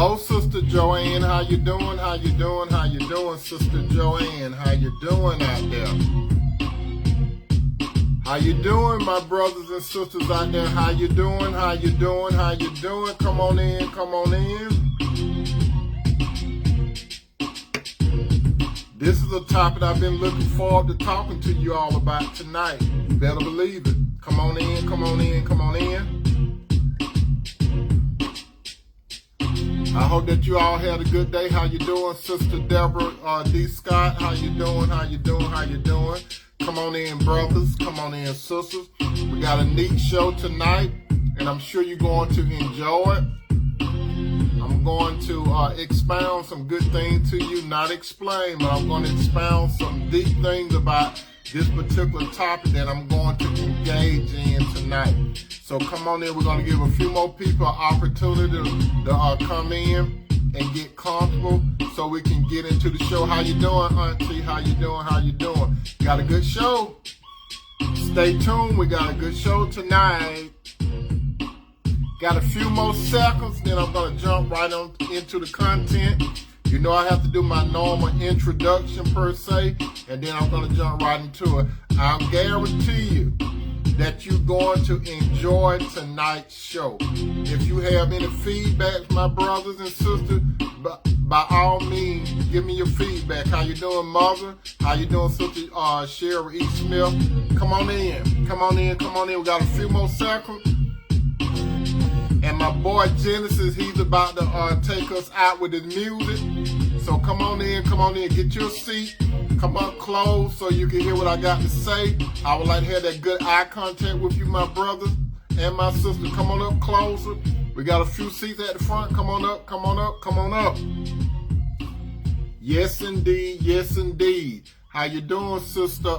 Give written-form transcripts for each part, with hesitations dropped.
Hello, Sister Joanne. How you doing? How you doing? How you doing, Sister Joanne? How you doing out there? How you doing, my brothers and sisters out there? How you doing? How you doing? How you doing? Come on in. Come on in. This is a topic I've been looking forward to talking to you all about tonight. You better believe it. Come on in. Come on in. Come on in. I hope that you all had a good day. How you doing, Sister Deborah D. Scott? How you doing? How you doing? How you doing? Come on in, brothers. Come on in, sisters. We got a neat show tonight, and I'm sure you're going to enjoy it. I'm going to expound some good things to you, not explain, but I'm going to expound some deep things about this particular topic that I'm going to engage in tonight. So come on in. We're going to give a few more people an opportunity to come in and get comfortable so we can get into the show. How you doing, Auntie? How you doing? How you doing? Got a good show. Stay tuned. We got a good show tonight. Got a few more seconds, then I'm going to jump right on into the content. You know I have to do my normal introduction per se, and then I'm going to jump right into it. I'll guarantee you that you're going to enjoy tonight's show. If you have any feedback, my brothers and sisters, by all means, give me your feedback. How you doing, Mother? How you doing, Sister Sherry E. Smith? Come on in. Come on in. Come on in. We got a few more seconds. And my boy Genesis, he's about to take us out with his music. So come on in, get your seat. Come up close so you can hear what I got to say. I would like to have that good eye contact with you, my brothers and my sisters. Come on up closer. We got a few seats at the front. Come on up, come on up, come on up. Yes, indeed, yes, indeed. How you doing, Sister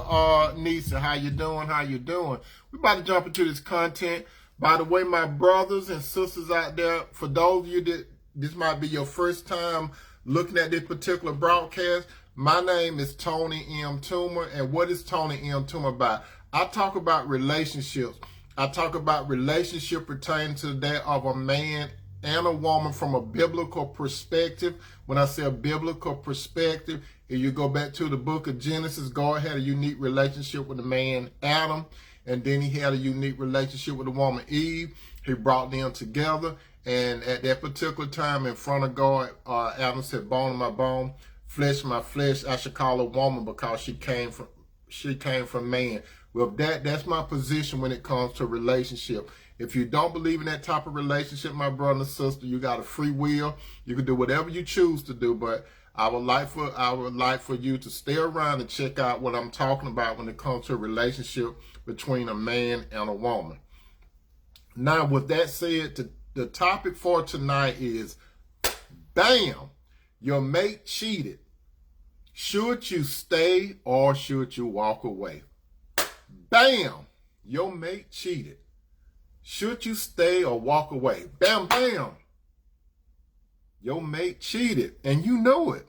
Nisa? How you doing? How you doing? We're about to jump into this content. By the way, my brothers and sisters out there, for those of you that this might be your first time looking at this particular broadcast, my name is Tony M. Toomer, and what is Tony M. Toomer about? I talk about relationships. I talk about relationship pertaining to that of a man and a woman from a biblical perspective. When I say a biblical perspective, if you go back to the book of Genesis, God had a unique relationship with the man Adam. And then he had a unique relationship with the woman Eve. He brought them together. And at that particular time in front of God, Adam said, bone of my bone, flesh of my flesh. I should call her woman because she came from man. Well, that's my position when it comes to relationship. If you don't believe in that type of relationship, my brother and sister, you got a free will. You can do whatever you choose to do, but I would like for you to stay around and check out what I'm talking about when it comes to a relationship between a man and a woman. Now, with that said, the topic for tonight is, bam, your mate cheated. Should you stay or should you walk away? Bam, your mate cheated. Should you stay or walk away? Bam, bam. Your mate cheated, and you know it.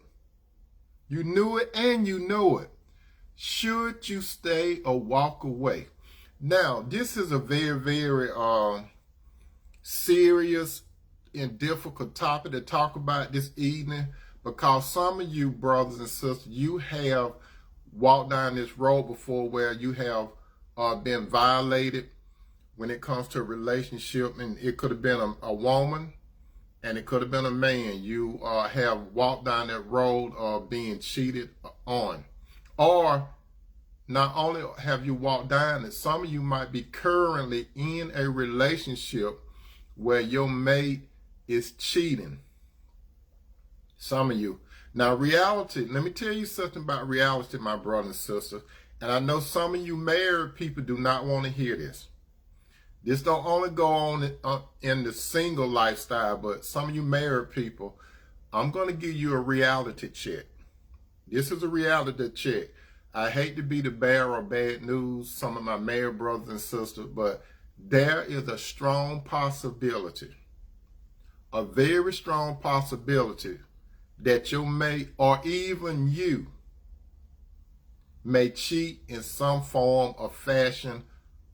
You knew it, and you know it. Should you stay or walk away? Now, this is a very, very serious and difficult topic to talk about this evening, because some of you brothers and sisters, you have walked down this road before where you have been violated when it comes to a relationship, and it could have been a woman, and it could have been a man. You have walked down that road of being cheated on. Or not only have you walked down it, some of you might be currently in a relationship where your mate is cheating. Some of you. Now, reality, let me tell you something about reality, my brothers and sisters. And I know some of you married people do not want to hear this. This don't only go on in the single lifestyle, but some of you married people, I'm going to give you a reality check. This is a reality check. I hate to be the bearer of bad news, some of my married brothers and sisters, but there is a strong possibility, a very strong possibility that your mate or even you may cheat in some form or fashion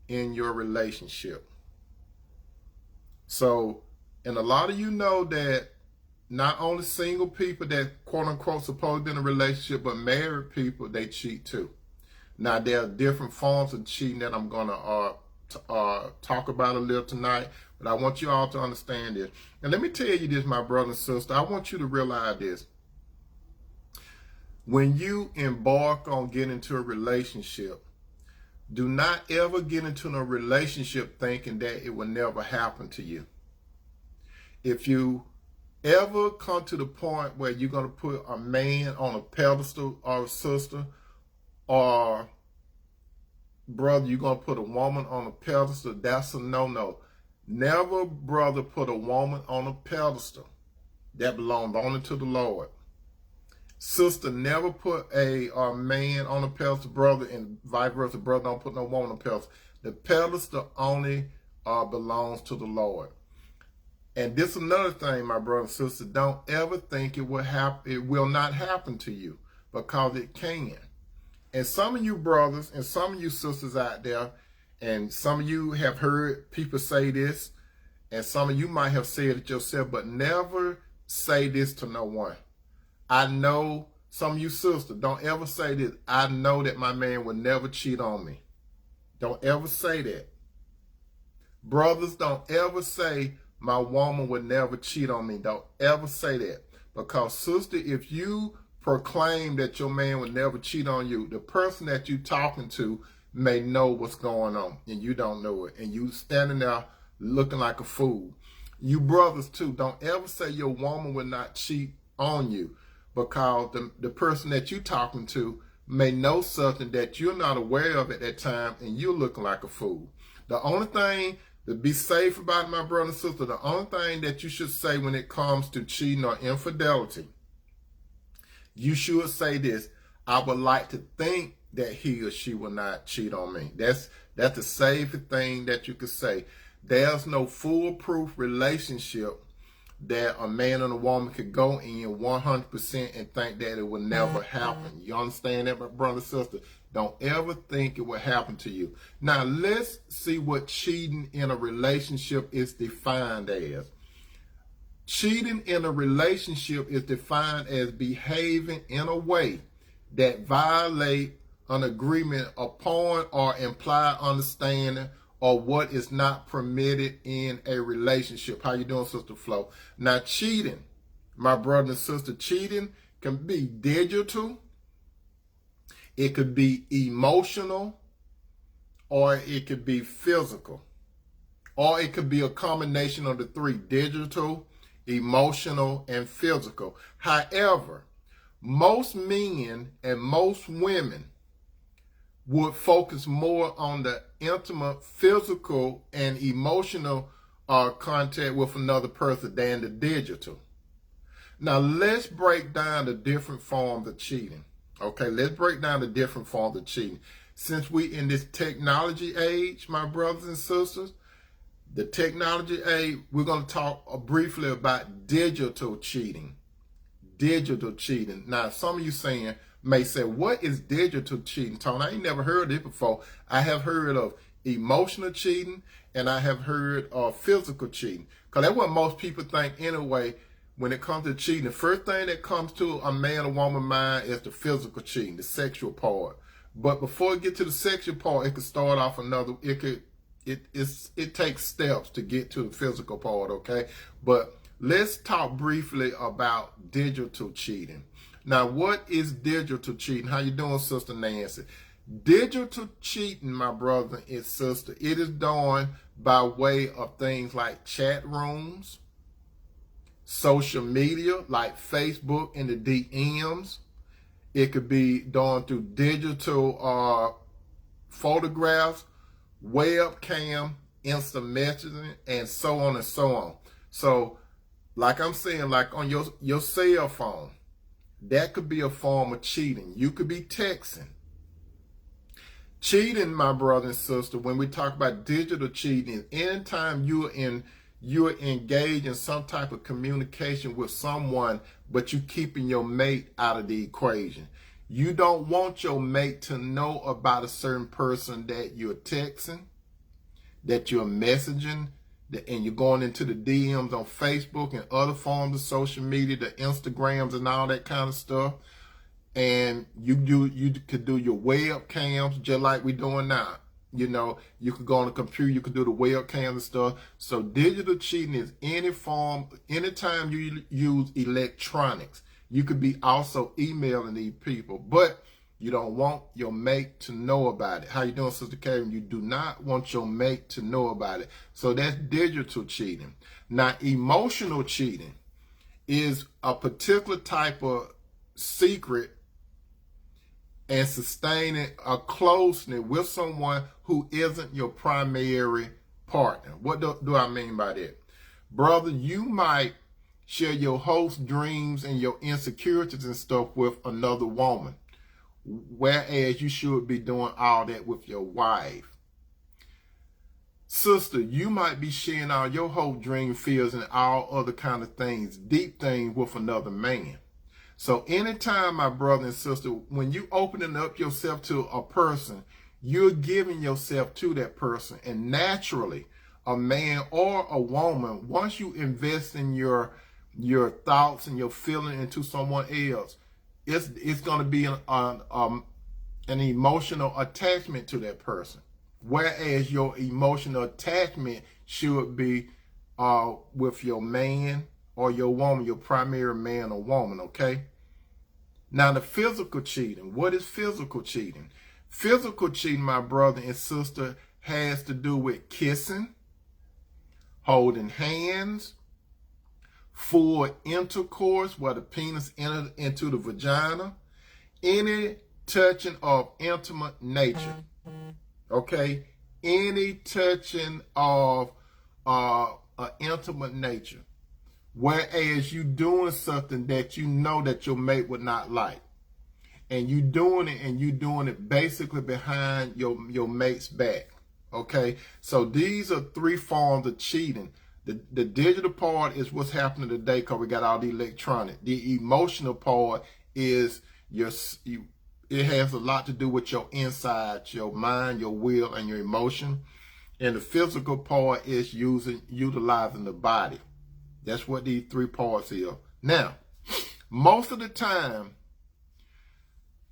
in your relationship. So, and a lot of you know that not only single people that quote unquote supposed to be in a relationship, but married people, they cheat too. Now there are different forms of cheating that I'm gonna talk about a little tonight, but I want you all to understand this. And let me tell you this, my brother and sister, I want you to realize this. When you embark on getting into a relationship, do not ever get into a relationship thinking that it will never happen to you. If you ever come to the point where you're going to put a man on a pedestal, or a sister, or brother, you're going to put a woman on a pedestal, that's a no-no. Never, brother, put a woman on a pedestal. That belongs only to the Lord. Sister, never put a man on a pedestal, brother, and vice versa. Brother, don't put no woman on a pedestal. The pedestal only belongs to the Lord. And this is another thing, my brother and sister. Don't ever think it will happen. It will not happen to you, because it can. And some of you brothers and some of you sisters out there, and some of you have heard people say this, and some of you might have said it yourself, but never say this to no one. I know some of you sisters, don't ever say this. I know that my man will never cheat on me. Don't ever say that. Brothers, don't ever say my woman would never cheat on me. Don't ever say that. Because sister, if you proclaim that your man would never cheat on you, the person that you're talking to may know what's going on and you don't know it. And you standing there looking like a fool. You brothers too, don't ever say your woman would not cheat on you, because the person that you're talking to may know something that you're not aware of at that time, and you're looking like a fool. The only thing to be safe about, my brother and sister, the only thing that you should say when it comes to cheating or infidelity, you should say this: I would like to think that he or she will not cheat on me. That's the safest thing that you could say. There's no foolproof relationship that a man and a woman could go in 100% and think that it will never happen. You understand that, my brother and sister? Don't ever think it will happen to you. Now, let's see what cheating in a relationship is defined as. Cheating in a relationship is defined as behaving in a way that violate an agreement upon or implied understanding, or what is not permitted in a relationship. How you doing, Sister Flo? Now, cheating, my brother and sister, cheating can be digital, it could be emotional, or it could be physical, or it could be a combination of the three: digital, emotional, and physical. However, most men and most women would focus more on the intimate, physical, and emotional contact with another person than the digital. Now, let's break down the different forms of cheating. Okay, let's break down the different forms of cheating. Since we in this technology age, my brothers and sisters, the technology age, we're going to talk briefly about digital cheating. Digital cheating. Now, some of you may say, what is digital cheating, Tony? I ain't never heard it before. I have heard of emotional cheating, and I have heard of physical cheating. Because that's what most people think anyway when it comes to cheating. The first thing that comes to a man or woman mind is the physical cheating, the sexual part. But before it gets to the sexual part, it could start off it takes steps to get to the physical part, okay? But let's talk briefly about digital cheating. Now, what is digital cheating? How you doing, Sister Nancy? Digital cheating, my brother and sister, it is done by way of things like chat rooms, social media like Facebook and the DMs. It could be done through digital photographs, webcam, instant messaging, and so on and so on. So, like I'm saying, like on your cell phone, that could be a form of cheating. You could be texting. Cheating, my brother and sister, when we talk about digital cheating, anytime you're engaged in some type of communication with someone, but you keeping your mate out of the equation. You don't want your mate to know about a certain person that you're texting, that you're messaging, and you're going into the DMs on Facebook and other forms of social media, the Instagrams and all that kind of stuff. And you could do your webcams just like we're doing now. You know, you could go on the computer, you could do the webcams and stuff. So digital cheating is anytime you use electronics. You could be also emailing these people, but you don't want your mate to know about it. How you doing, Sister Karen? You do not want your mate to know about it. So that's digital cheating. Now, emotional cheating is a particular type of secret and sustaining a closeness with someone who isn't your primary partner. What do I mean by that? Brother, you might share your hopes, dreams, and your insecurities and stuff with another woman, whereas you should be doing all that with your wife. Sister, you might be sharing all your hope, dream, fears, and all other kind of things, deep things with another man. So anytime, my brother and sister, when you opening up yourself to a person, you're giving yourself to that person. And naturally, a man or a woman, once you invest in your thoughts and your feeling into someone else, it's going to be an emotional attachment to that person. Whereas your emotional attachment should be with your man or your woman, your primary man or woman, okay? Now, the physical cheating. What is physical cheating? Physical cheating, my brother and sister, has to do with kissing, holding hands, full intercourse where the penis enters into the vagina, any touching of intimate nature, okay? Any touching of intimate nature. Whereas you doing something that you know that your mate would not like. And you doing it basically behind your mate's back. Okay? So these are three forms of cheating. The digital part is what's happening today because we got all the electronic. The emotional part is it has a lot to do with your inside, your mind, your will, and your emotion. And the physical part is utilizing the body. That's what these three parts are. Now, most of the time,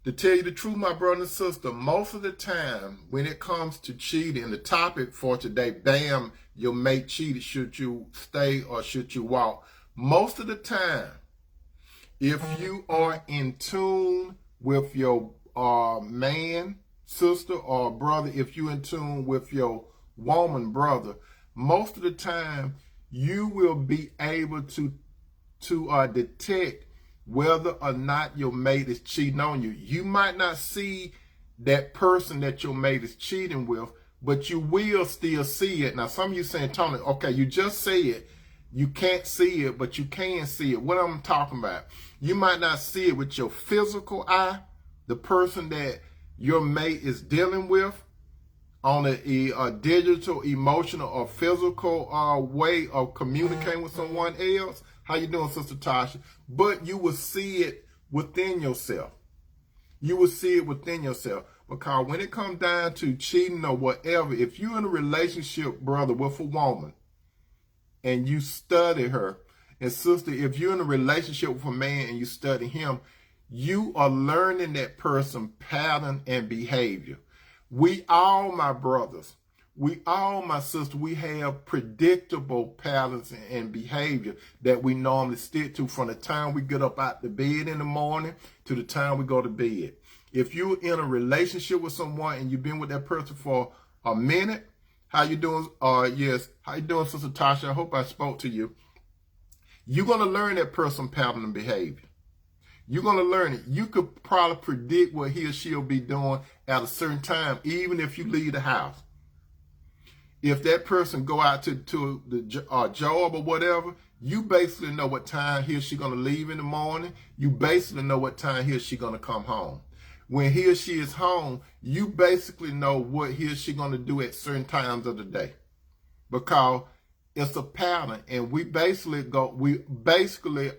to tell you the truth, my brother and sister, most of the time when it comes to cheating, the topic for today, bam, your mate cheated, should you stay or should you walk? Most of the time, if you are in tune with your man, sister, or brother, if you're in tune with your woman, brother, most of the time, you will be able to detect whether or not your mate is cheating on you. You might not see that person that your mate is cheating with, but you will still see it. Now, some of you saying, Tony, okay, you just said you can't see it, but you can see it. What I'm talking about, you might not see it with your physical eye, the person that your mate is dealing with, on a digital, emotional, or physical way of communicating with someone else. How you doing, Sister Tasha? But you will see it within yourself. You will see it within yourself. Because when it comes down to cheating or whatever, if you're in a relationship, brother, with a woman, and you study her, and sister, if you're in a relationship with a man and you study him, you are learning that person's pattern and behavior. We all, my brothers, we all, my sisters, we have predictable patterns and behavior that we normally stick to from the time we get up out the bed in the morning to the time we go to bed. If you're in a relationship with someone and you've been with that person for a minute, how you doing? Yes, how you doing, Sister Tasha? I hope I spoke to you. You're going to learn that person's pattern and behavior. You're going to learn it. You could probably predict what he or she will be doing at a certain time, even if you leave the house. If that person go out to the job or whatever, you basically know what time he or she going to leave in the morning. You basically know what time he or she going to come home. When he or she is home, you basically know what he or she going to do at certain times of the day. Because it's a pattern, and we basically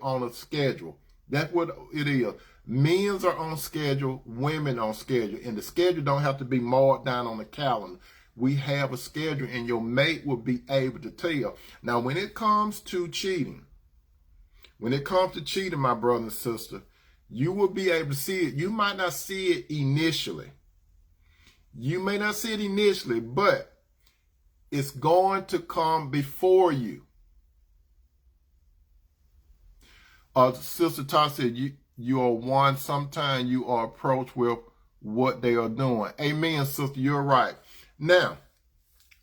on a schedule. That's what it is. Men's are on schedule, women on schedule. And the schedule don't have to be marked down on the calendar. we have a schedule, and your mate will be able to tell. Now, when it comes to cheating, my brother and sister, you will be able to see it. You might not see it initially. You may not see it initially, but it's going to come before you. Sister Todd said, you are one. Sometimes you are approached with what they are doing. Amen, sister. You're right. Now,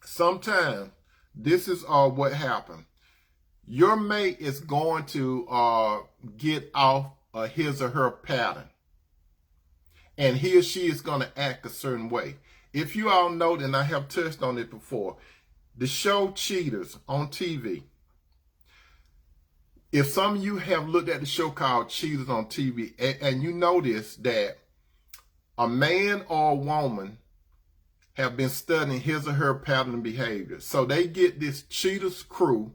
sometimes this is what happened. Your mate is going to get off his or her pattern, and he or she is going to act a certain way. If you all know, and I have touched on it before, the show Cheaters on TV. If some of you have looked at the show called Cheaters on TV, and you notice that a man or a woman have been studying his or her pattern of behavior. So they get this cheaters crew.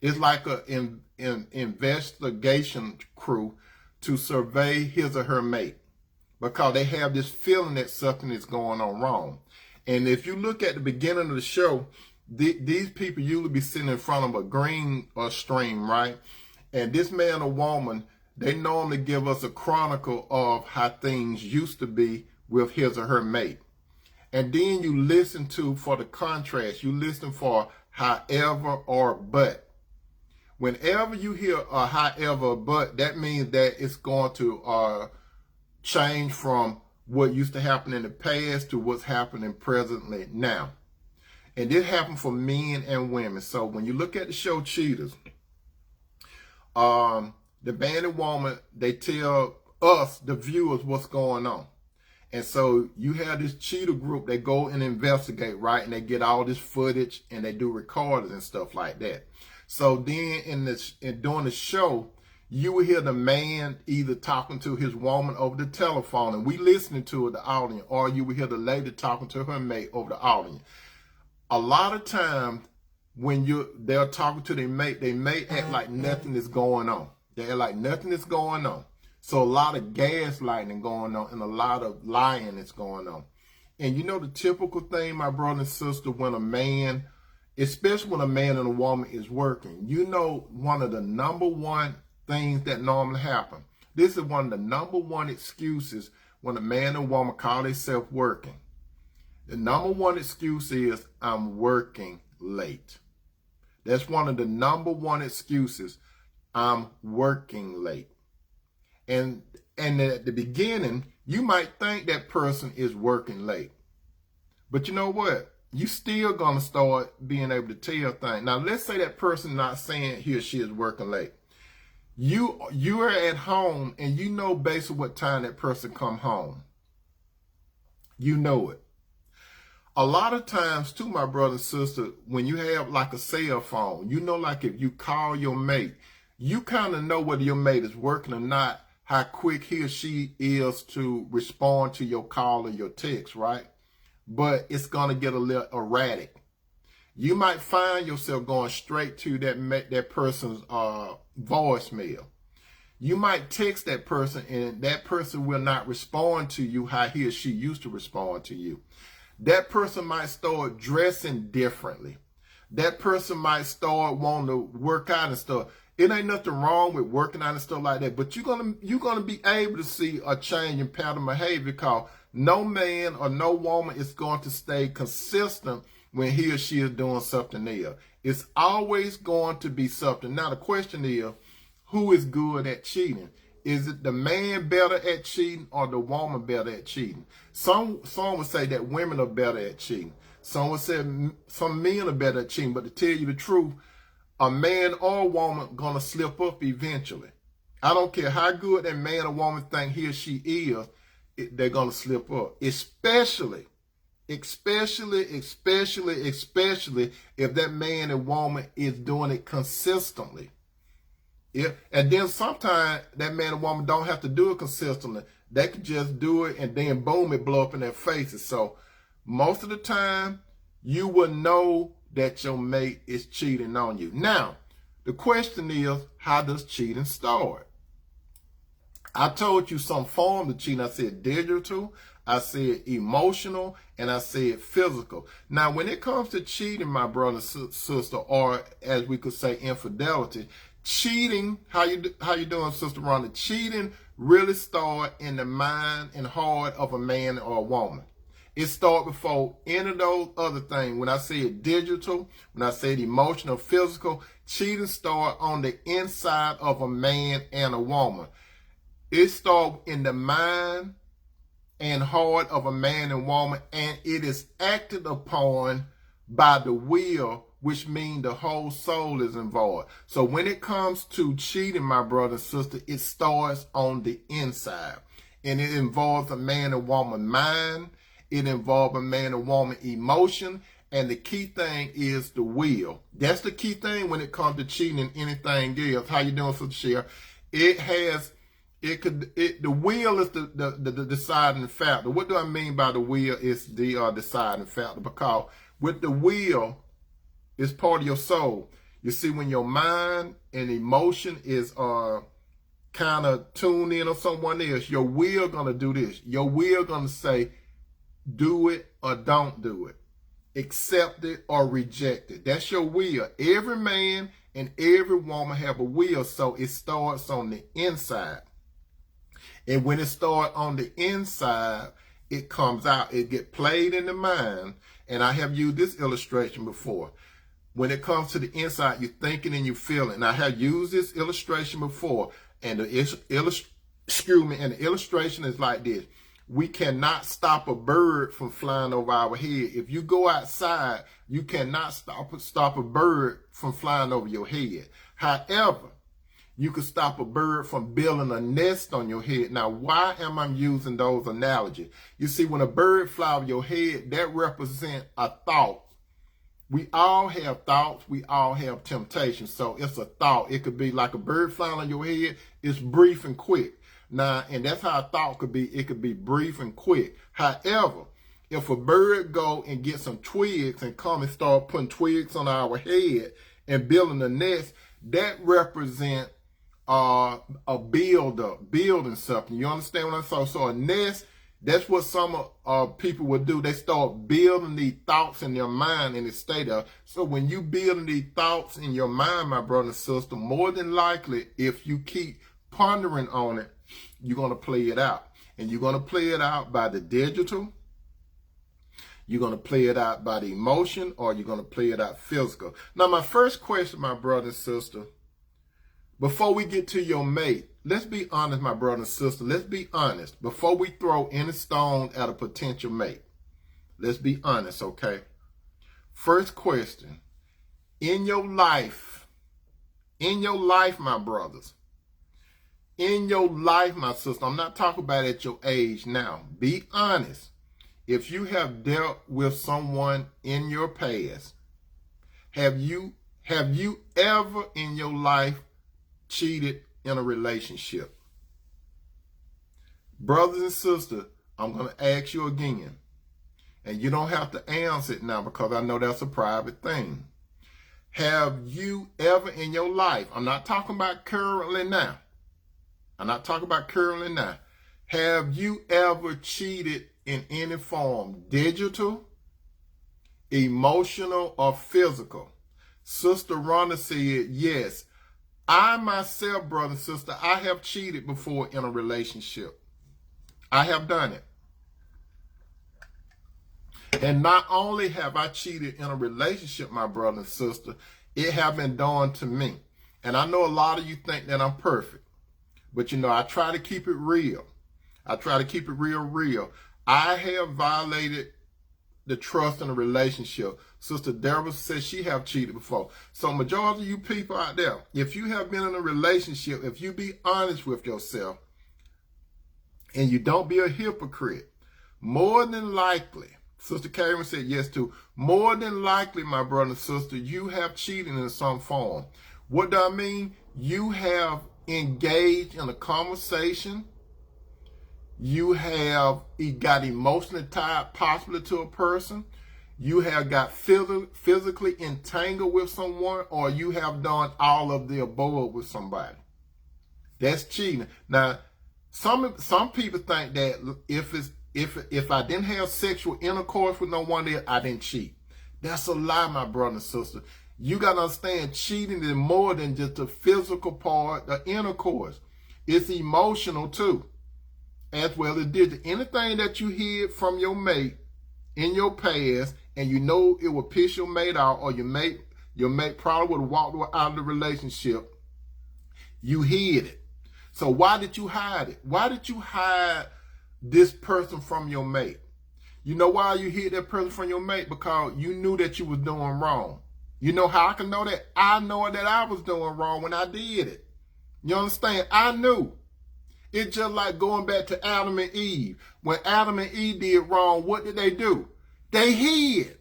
It's like an investigation crew to survey his or her mate, because they have this feeling that something is going on wrong. And if you look at the beginning of the show, these people usually be sitting in front of a green stream, right? And this man or woman, they normally give us a chronicle of how things used to be with his or her mate. And then you listen for the contrast. You listen for however or but. Whenever you hear a however or but, that means that it's going to change from what used to happen in the past to what's happening presently now. And this happened for men and women. So when you look at the show Cheaters, the man and woman, they tell us, the viewers, what's going on. And so you have this cheater group, they go and investigate, right? And they get all this footage and they do recordings and stuff like that. So then during the show, you will hear the man either talking to his woman over the telephone, and we listening to it, the audience, or you will hear the lady talking to her mate over the audience. A lot of times when they're talking to their mate, they may act like nothing is going on. They act like nothing is going on. So a lot of gaslighting going on and a lot of lying is going on. And you know the typical thing, my brother and sister, when a man, especially when a man and a woman is working, you know one of the number one things that normally happen. This is one of the number one excuses when a man and woman call themselves working. The number one excuse is, I'm working late. That's one of the number one excuses. I'm working late. And at the beginning, you might think that person is working late. But you know what? You still gonna start being able to tell things. Now, let's say that person not saying he or she is working late. You are at home and you know basically what time that person come home. You know it. A lot of times too, my brother and sister, when you have like a cell phone, you know, like if you call your mate, you kind of know whether your mate is working or not, how quick he or she is to respond to your call or your text, right? But it's going to get a little erratic. You might find yourself going straight to that person's voicemail. You might text that person and that person will not respond to you how he or she used to respond to you. That person might start dressing differently. That person might start wanting to work out and stuff. It ain't nothing wrong with working out and stuff like that, but you're gonna be able to see a change in pattern behavior, because no man or no woman is going to stay consistent when he or she is doing something else. It's always going to be something. Now the question is, who is good at cheating? Is it the man better at cheating or the woman better at cheating? Some would say that women are better at cheating. Some would say some men are better at cheating. But to tell you the truth, a man or a woman gonna slip up eventually. I don't care how good that man or woman think he or she is, they're gonna slip up. Especially if that man and woman is doing it consistently. Yeah, and then sometimes that man and woman don't have to do it consistently. They can just do it and then boom, it blow up in their faces. So most of the time, you will know that your mate is cheating on you. Now, the question is, how does cheating start? I told you some form of cheating. I said digital. I said emotional, and I said physical. Now, when it comes to cheating, my brother, sister, or as we could say, infidelity, cheating, how you doing, Sister Rhonda? Cheating really start in the mind and heart of a man or a woman. It starts before any of those other things. When I said digital, when I said emotional, physical, cheating start on the inside of a man and a woman. It starts in the mind and heart of a man and woman, and it is acted upon by the will, which means the whole soul is involved. So when it comes to cheating, my brother and sister, it starts on the inside, and it involves a man and woman mind. It involves a man and woman emotion, and the key thing is the will. That's the key thing when it comes to cheating and anything else. How you doing, Sister Cher? The will is the deciding factor. What do I mean by the will is the deciding factor? Because with the will, it's part of your soul. You see, when your mind and emotion is kind of tuned in on someone else, your will gonna do this. Your will gonna say, do it or don't do it. Accept it or reject it. That's your will. Every man and every woman have a will, so it starts on the inside. And when it starts on the inside, it comes out. It gets played in the mind. And I have used this illustration before. When it comes to the inside, you're thinking and you're feeling. And I have used this illustration before. And the illustration is like this. We cannot stop a bird from flying over our head. If you go outside, you cannot stop a bird from flying over your head. However, you can stop a bird from building a nest on your head. Now, why am I using those analogies? You see, when a bird flies over your head, that represents a thought. We all have thoughts. We all have temptations. So it's a thought. It could be like a bird flying on your head. It's brief and quick. Now, and that's how a thought could be. It could be brief and quick. However, if a bird go and get some twigs and come and start putting twigs on our head and building a nest, that represents a building something. You understand what I'm saying? So a nest, that's what some people would do. They start building these thoughts in their mind and it stay there. So when you building these thoughts in your mind, my brother and sister, more than likely, if you keep pondering on it, you're going to play it out. And you're going to play it out by the digital. You're going to play it out by the emotion, or you're going to play it out physical. Now, my first question, my brother and sister, before we get to your mate, let's be honest, my brother and sister. Let's be honest. Before we throw any stone at a potential mate, let's be honest, okay? First question. In your life, my brothers, in your life, my sister, I'm not talking about at your age now. Be honest. If you have dealt with someone in your past, have you ever in your life cheated in a relationship? Brothers and sisters, I'm going to ask you again. And you don't have to answer it now because I know that's a private thing. Have you ever in your life, I'm not talking about currently now. Have you ever cheated in any form, digital, emotional, or physical? Sister Rhonda said, yes. I myself, brother and sister, I have cheated before in a relationship. I have done it. And not only have I cheated in a relationship, my brother and sister, it have been done to me. And I know a lot of you think that I'm perfect. But, you know, I try to keep it real. I try to keep it real. I have violated the trust in a relationship. Sister Deborah says she have cheated before. So majority of you people out there, if you have been in a relationship, if you be honest with yourself and you don't be a hypocrite, more than likely, Sister Karen said yes too, more than likely, my brother and sister, you have cheated in some form. What do I mean? You have engaged in a conversation. You have got emotionally tied possibly to a person. You have got physically entangled with someone, or you have done all of the above with somebody. That's cheating. Now, some people think that if it's if I didn't have sexual intercourse with no one else, I didn't cheat. That's a lie, my brother and sister. You got to understand, cheating is more than just the physical part, the intercourse. It's emotional too, as well as digital. Anything that you hid from your mate in your past, and you know it will piss your mate out, or your mate probably would have walked out of the relationship, you hid it. So why did you hide it? Why did you hide this person from your mate? You know why you hid that person from your mate? Because you knew that you was doing wrong. You know how I can know that? I know that I was doing wrong when I did it. You understand? I knew. It's just like going back to Adam and Eve. When Adam and Eve did wrong, what did they do? They hid.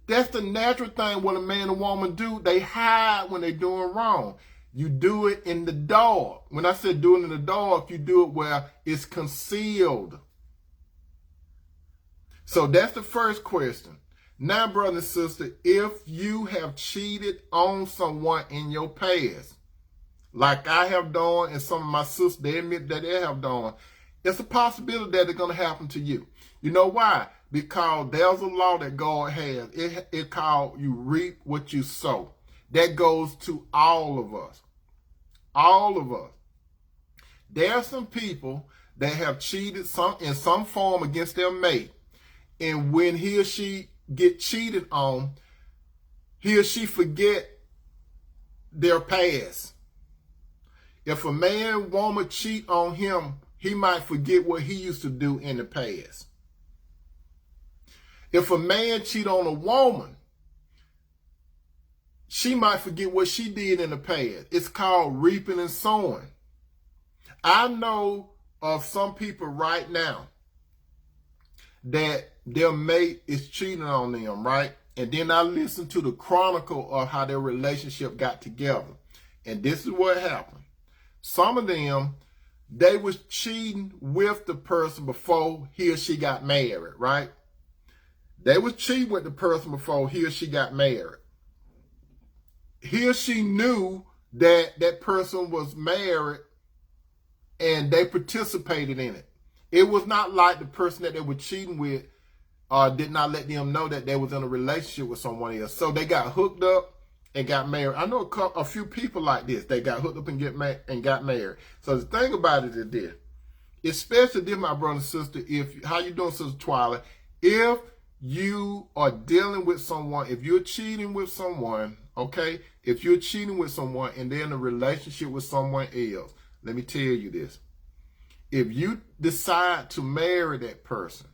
That's the natural thing what a man and woman do. They hide when they're doing wrong. You do it in the dark. When I said do it in the dark, you do it where it's concealed. So that's the first question. Now, brother and sister, if you have cheated on someone in your past, like I have done and some of my sisters, they admit that they have done, it's a possibility that it's going to happen to you. You know why? Because there's a law that God has. It called you reap what you sow. That goes to all of us. All of us. There are some people that have cheated in some form against their mate. And when he or she get cheated on, he or she forget their past. If a man, woman cheat on him, he might forget what he used to do in the past. If a man cheat on a woman, she might forget what she did in the past. It's called reaping and sowing. I know of some people right now that their mate is cheating on them, right? And then I listen to the chronicle of how their relationship got together. And this is what happened. Some of them, they was cheating with the person before he or she got married, right? They was cheating with the person before he or she got married. He or she knew that that person was married and they participated in it. It was not like the person that they were cheating with did not let them know that they was in a relationship with someone else. So they got hooked up and got married. I know a few people like this. They got hooked up and got married. So the thing about it is this. Especially this, my brother and sister, how you doing, Sister Twilight? If you are dealing with someone, if you're cheating with someone, okay? If you're cheating with someone and they're in a relationship with someone else, let me tell you this. If you decide to marry that person,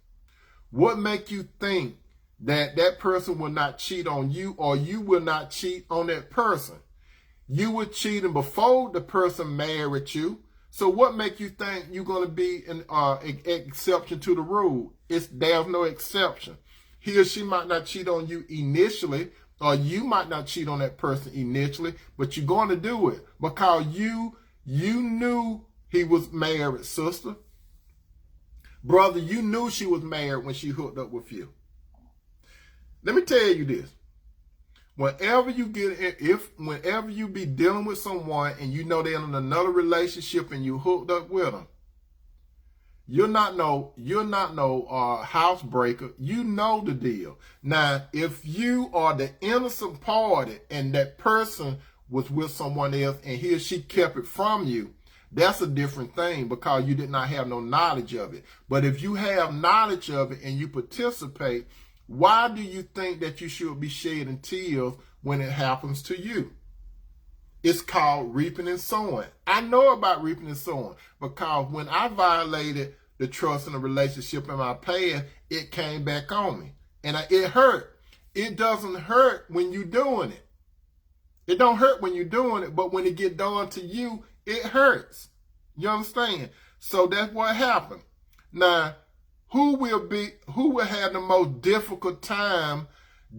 what make you think that that person will not cheat on you, or you will not cheat on that person? You were cheating before the person married you. So what make you think you're going to be an exception to the rule? There's no exception. He or she might not cheat on you initially, or you might not cheat on that person initially, but you're going to do it because you knew he was married, sister. Brother, you knew she was married when she hooked up with you. Let me tell you this. Whenever you be dealing with someone and you know they're in another relationship and you hooked up with them, you're not no housebreaker. You know the deal. Now, if you are the innocent party and that person was with someone else and he or she kept it from you, that's a different thing because you did not have no knowledge of it. But if you have knowledge of it and you participate, why do you think that you should be shedding tears when it happens to you? It's called reaping and sowing. I know about reaping and sowing because when I violated the trust in a relationship in my past, it came back on me. And it hurt. It doesn't hurt when you're doing it. It don't hurt when you're doing it, but when it get done to you, it hurts. You understand? So that's what happened. Now, who will have the most difficult time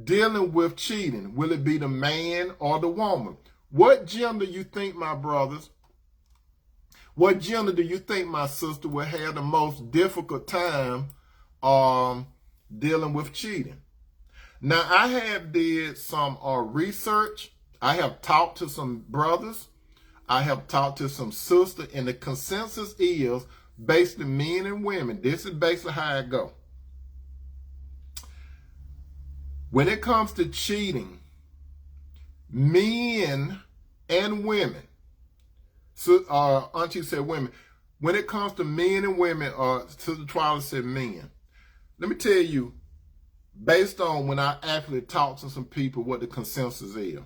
dealing with cheating? Will it be the man or the woman? What gender you think, my brothers? What gender do you think, my sister, will have the most difficult time dealing with cheating? Now, I have did some research. I have talked to some brothers. I have talked to some sisters, and the consensus is basically men and women. This is basically how it go. When it comes to cheating, men and women, so Auntie said women. When it comes to men and women, Sister Twyla said men. Let me tell you, based on when I actually talked to some people, what the consensus is.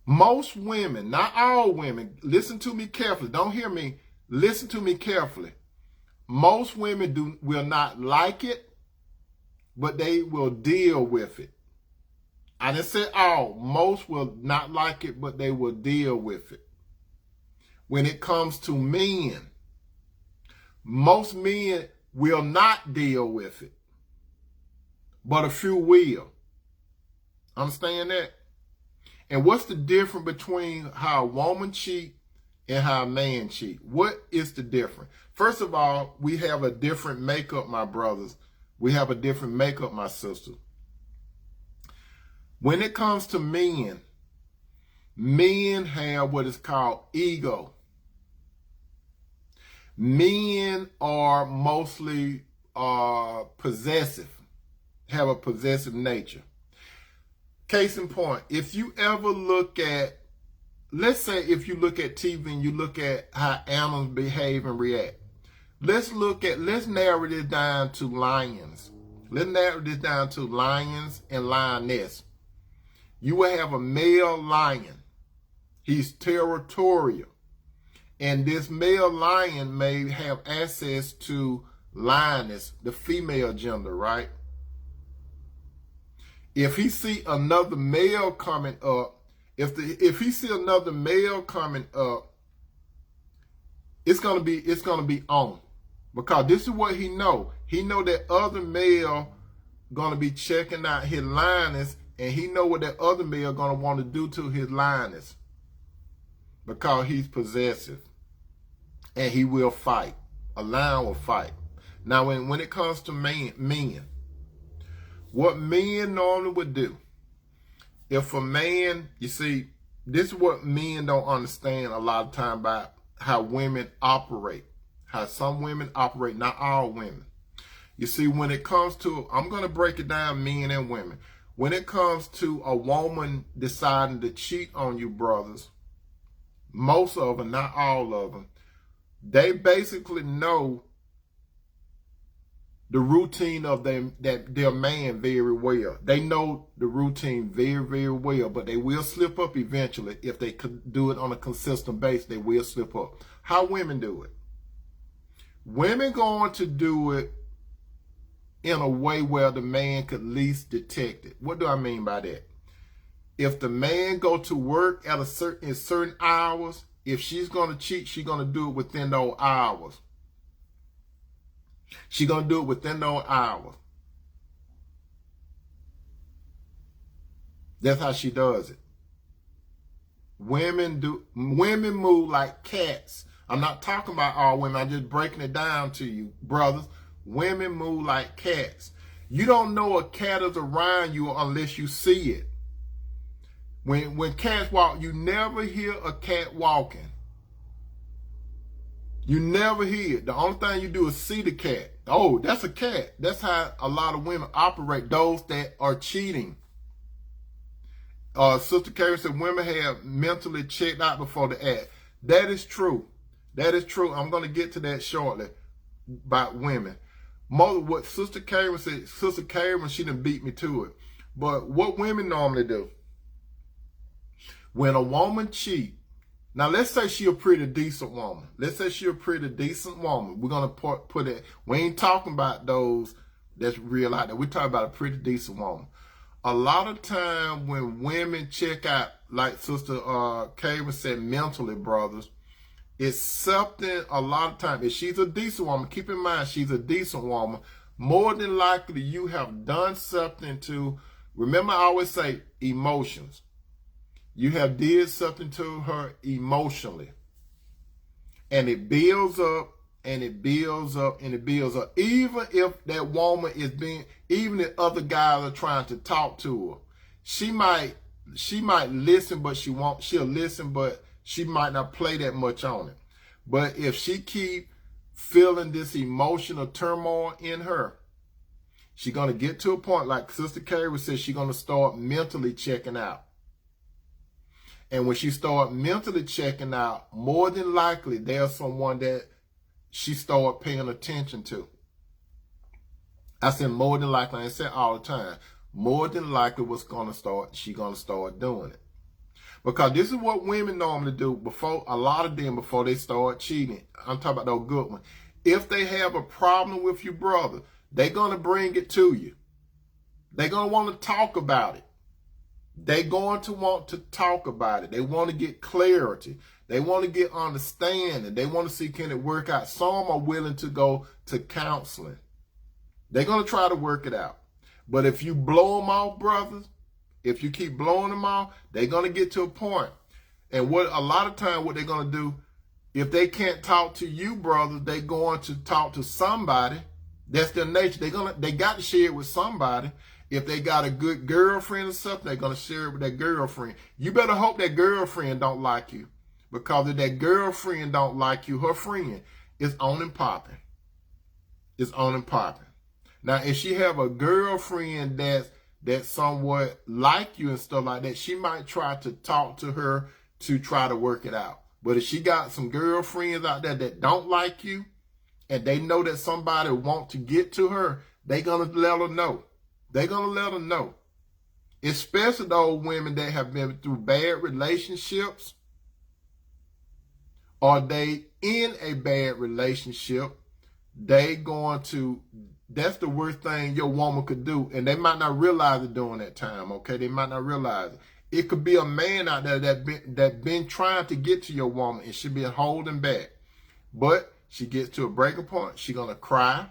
Most women, not all women, listen to me carefully. Don't hear me. Listen to me carefully. Most women will not like it, but they will deal with it. I didn't say all. Most will not like it, but they will deal with it. When it comes to men, most men will not deal with it, but a few will. Understand that? And what's the difference between how a woman cheat and how a man cheat? What is the difference? First of all, we have a different makeup, my brothers. We have a different makeup, my sister. When it comes to men, men have what is called ego. Men are mostly possessive, have a possessive nature. Case in point, if you ever look at, let's say if you look at TV and you look at how animals behave and react. Let's narrow this down to lions. Let's narrow this down to lions and lioness. You will have a male lion. He's territorial. And this male lion may have access to lioness, the female gender, right? If he see another male coming up, if he see another male coming up, it's gonna be on, because this is what he know. He know that other male gonna be checking out his lioness, and he know what that other male gonna want to do to his lioness, because he's possessive, and he will fight. A lion will fight. Now, when it comes to men, what men normally would do, if a man, you see, this is what men don't understand a lot of time about how women operate, how some women operate, not all women. You see, when it comes to, I'm going to break it down, men and women. When it comes to a woman deciding to cheat on you, brothers, most of them, not all of them, they basically know the routine of their man very well. They know the routine very, very well, but they will slip up eventually. If they could do it on a consistent basis, they will slip up. How women do it? Women going to do it in a way where the man could least detect it. What do I mean by that? If the man go to work at certain hours, if she's going to cheat, she's going to do it within those hours. She's going to do it within those hours. That's how she does it. Women move like cats. I'm not talking about all women. I'm just breaking it down to you, brothers. Women move like cats. You don't know a cat is around you unless you see it. When cats walk, you never hear a cat walking. You never hear it. The only thing you do is see the cat. Oh, that's a cat. That's how a lot of women operate, those that are cheating. Sister Carrie said women have mentally checked out before the act. That is true. That is true. I'm going to get to that shortly about women. What Sister Carrie said, Sister Carrie, she done beat me to it. But what women normally do, when a woman cheats, now let's say she a pretty decent woman. Let's say she a pretty decent woman. We're going to put it, we ain't talking about those that's real out there. We're talking about a pretty decent woman. A lot of time when women check out, like Sister Carrie said, mentally, brothers, it's something a lot of time. If she's a decent woman, keep in mind she's a decent woman, more than likely you have done something to, remember I always say emotions. You have did something to her emotionally. And it builds up, and it builds up, and it builds up. Even if that woman is being, even if other guys are trying to talk to her, she might listen, but she'll listen, but she might not play that much on it. But if she keep feeling this emotional turmoil in her, she's going to get to a point, like Sister Carrie said, she's going to start mentally checking out. And when she start mentally checking out, more than likely there's someone that she start paying attention to. I said more than likely. I said all the time. More than likely she's going to start doing it. Because this is what women normally do before, a lot of them before they start cheating. I'm talking about those good ones. If they have a problem with your brother, they're going to bring it to you. They're going to want to talk about it. They're going to want to talk about it. They want to get clarity. They want to get understanding. They want to see, can it work out? Some are willing to go to counseling. They're going to try to work it out. But if you blow them off, brothers, if you keep blowing them off, they're going to get to a point. And what a lot of time what they're going to do, if they can't talk to you, brothers, they're going to talk to somebody. That's their nature. They got to share it with somebody. If they got a good girlfriend or something, they're going to share it with their girlfriend. You better hope that girlfriend don't like you. Because if that girlfriend don't like you, her friend is on and popping. It's on and popping. Now, if she have a girlfriend that's somewhat like you and stuff like that, she might try to talk to her to try to work it out. But if she got some girlfriends out there that don't like you, and they know that somebody want to get to her, they going to let her know. They're going to let her know. Especially those women that have been through bad relationships, or they in a bad relationship, that's the worst thing your woman could do. And they might not realize it during that time, okay? They might not realize it. It could be a man out there that been trying to get to your woman and she been holding back. But she gets to a breaking point. She's going to cry.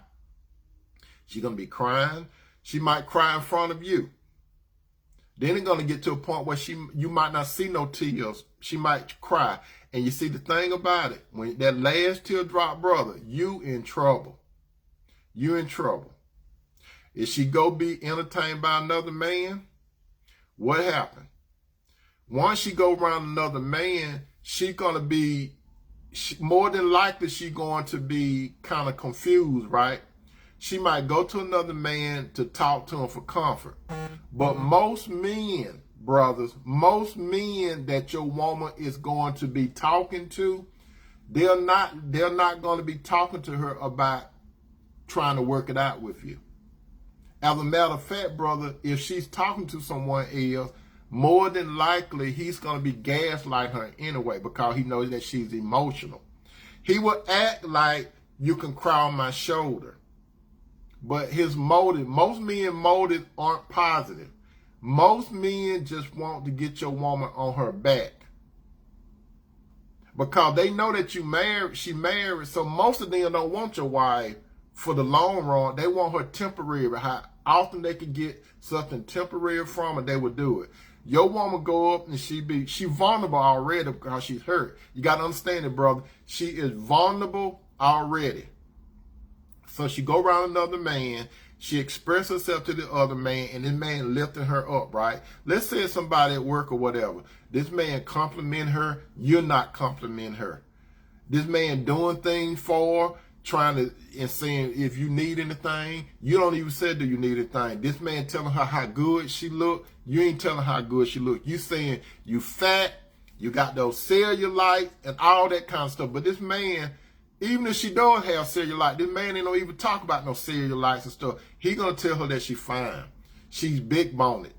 She's going to be crying. She might cry in front of you. Then it's going to get to a point where you might not see no tears. She might cry. And you see the thing about it, when that last tear drop, brother, you in trouble. You in trouble. If she go be entertained by another man, what happened? Once she go around another man, she going to be, more than likely she going to be kind of confused, right? She might go to another man to talk to him for comfort. But most men, brothers, most men that your woman is going to be talking to, they're not going to be talking to her about trying to work it out with you. As a matter of fact, brother, if she's talking to someone else, more than likely he's going to be gaslighting her anyway because he knows that she's emotional. He will act like you can cry on my shoulder. But his motive, most men's motives aren't positive. Most men just want to get your woman on her back. Because they know that she married, so most of them don't want your wife for the long run. They want her temporary. How often they can get something temporary from her, they would do it. Your woman go up and she vulnerable already because she's hurt. You got to understand it, brother. She is vulnerable already. So she go around another man, she expressed herself to the other man, and this man lifting her up, right? Let's say it's somebody at work or whatever. This man compliment her, you're not complimenting her. This man doing things for her, trying to, and saying, if you need anything, you don't even say, do you need anything? This man telling her how good she look, you ain't telling her how good she look. You saying you fat, you got those cellulite and all that kind of stuff. But this man, even if she don't have cellulite, this man ain't gonna even talk about no cellulites and stuff. He gonna tell her that she fine. She's big boned.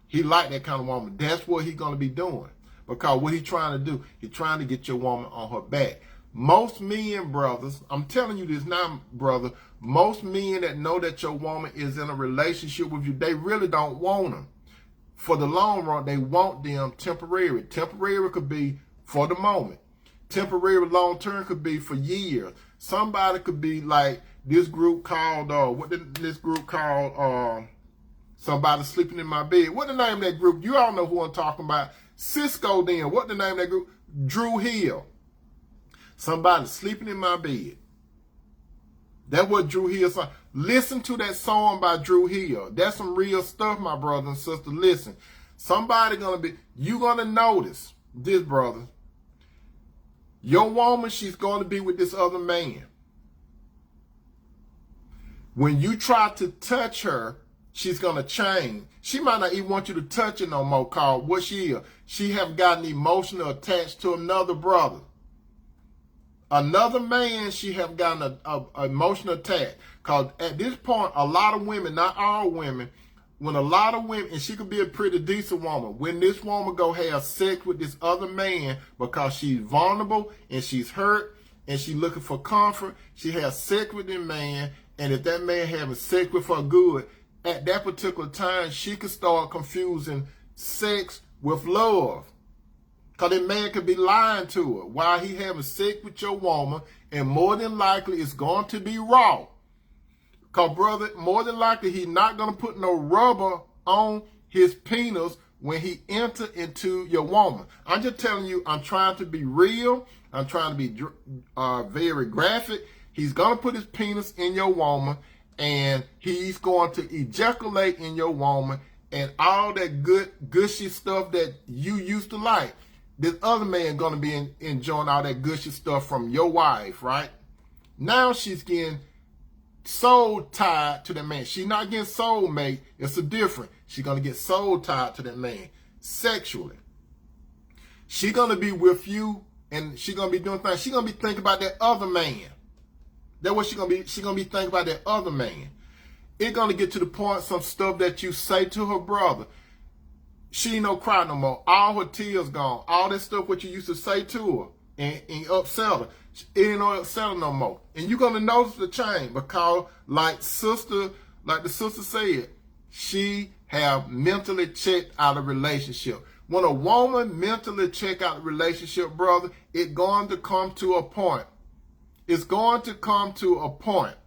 He like that kind of woman. That's what he gonna be doing. Because what he trying to do, he trying to get your woman on her back. Most men, brothers, I'm telling you this now, brother, most men that know that your woman is in a relationship with you, they really don't want them. For the long run, they want them temporary. Temporary could be for the moment. Temporary long term could be for years. Somebody could be like this group called, somebody sleeping in my bed. What the name of that group? You all know who I'm talking about. Cisco then. What the name of that group? Drew Hill. Somebody sleeping in my bed. That's what Drew Hill song. Listen to that song by Drew Hill. That's some real stuff, my brother and sister. Listen. Somebody you gonna notice this, brother. Your woman, she's going to be with this other man. When you try to touch her, she's going to change. She might not even want you to touch her no more, cause what she is. She have gotten emotional attached to another brother. Another man, she have gotten a emotional attached. Because at this point, a lot of women, not all women, when a lot of women, and she could be a pretty decent woman, when this woman go have sex with this other man because she's vulnerable and she's hurt and she's looking for comfort, she has sex with this man, and if that man having sex with her good, at that particular time, she could start confusing sex with love. Because that man could be lying to her while he having sex with your woman, and more than likely it's going to be raw. Because, brother, more than likely he's not going to put no rubber on his penis when he enter into your woman. I'm just telling you, I'm trying to be real. I'm trying to be very graphic. He's going to put his penis in your woman, and he's going to ejaculate in your woman, and all that good, gushy stuff that you used to like. This other man going to be enjoying all that gushy stuff from your wife, right? Now she's getting soul tied to that man. She's not getting soulmate. It's a difference. She's going to get soul tied to that man sexually. She's going to be with you, and she's going to be doing things. She's going to be thinking about that other man. That's what she's going to be. She's going to be thinking about that other man. It's going to get to the point, some stuff that you say to her brother, she ain't no cry no more. All her tears gone. All that stuff what you used to say to her and upset her. It ain't no upset her no more. And you're going to notice the change because like the sister said, she have mentally checked out a relationship. When a woman mentally check out a relationship, brother, it's going to come to a point. It's going to come to a point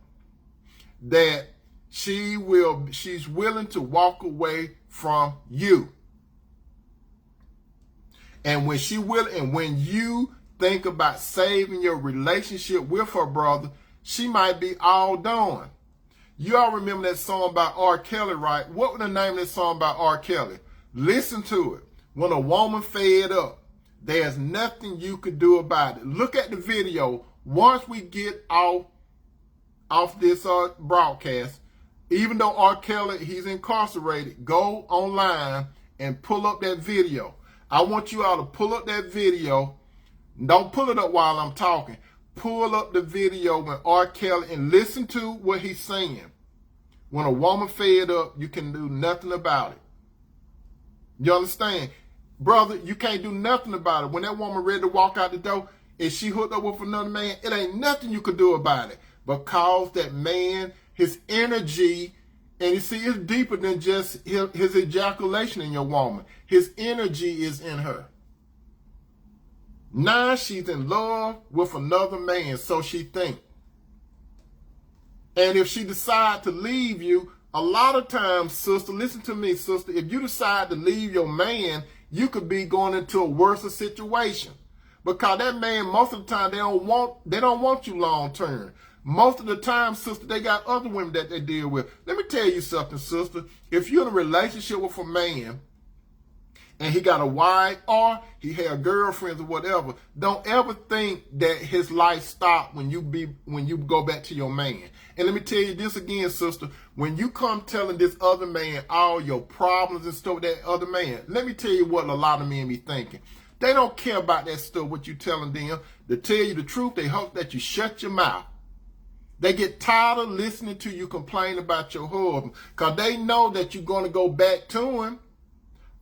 that she's willing to walk away from you. And when she will, and when you think about saving your relationship with her brother, she might be all done. You all remember that song by R. Kelly, right? What was the name of that song by R. Kelly? Listen to it. When a woman fed up, there's nothing you could do about it. Look at the video. Once we get off this broadcast, even though R. Kelly, he's incarcerated, go online and pull up that video. I want you all to pull up that video. Don't pull it up while I'm talking. Pull up the video when R. Kelly and listen to what he's saying. When a woman fed up, you can do nothing about it. You understand? Brother, you can't do nothing about it. When that woman ready to walk out the door, if she hooked up with another man, it ain't nothing you could do about it. Because that man, his energy, and you see, it's deeper than just his ejaculation in your woman. His energy is in her. Now she's in love with another man, so she thinks. And if she decides to leave you, a lot of times, sister, listen to me, sister, if you decide to leave your man, you could be going into a worse situation. Because that man, most of the time, they don't want you long term. Most of the time, sister, they got other women that they deal with. Let me tell you something, sister. If you're in a relationship with a man and he got a wife or he had girlfriends or whatever, don't ever think that his life stopped when you go back to your man. And let me tell you this again, sister. When you come telling this other man all your problems and stuff with that other man, let me tell you what a lot of men be thinking. They don't care about that stuff, what you telling them. To tell you the truth, they hope that you shut your mouth. They get tired of listening to you complain about your husband because they know that you're going to go back to him.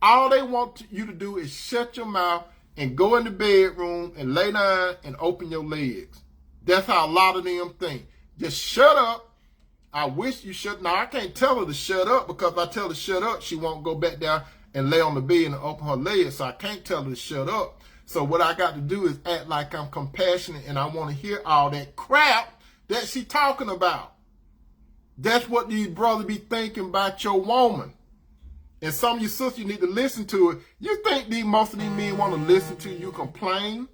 All they want you to do is shut your mouth and go in the bedroom and lay down and open your legs. That's how a lot of them think. Just shut up. I wish you should. Now, I can't tell her to shut up because if I tell her to shut up, she won't go back down and lay on the bed and open her legs. So I can't tell her to shut up. So what I got to do is act like I'm compassionate and I want to hear all that crap that she talking about. That's what these brothers be thinking about your woman. And some of you sisters, you need to listen to it. You think most of these men want to listen to you complain?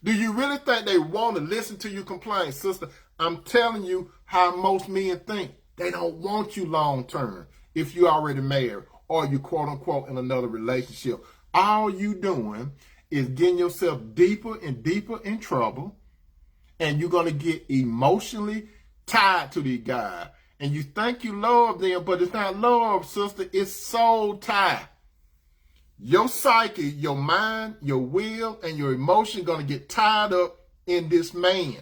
Do you really think they want to listen to you complain? Sister, I'm telling you how most men think. They don't want you long term if you already married or you quote unquote in another relationship. all you doing is getting yourself deeper and deeper in trouble, and you're going to get emotionally tied to these guys. And you think you love them, but it's not love, sister. It's soul tie. Your psyche, your mind, your will, and your emotion going to get tied up in this man.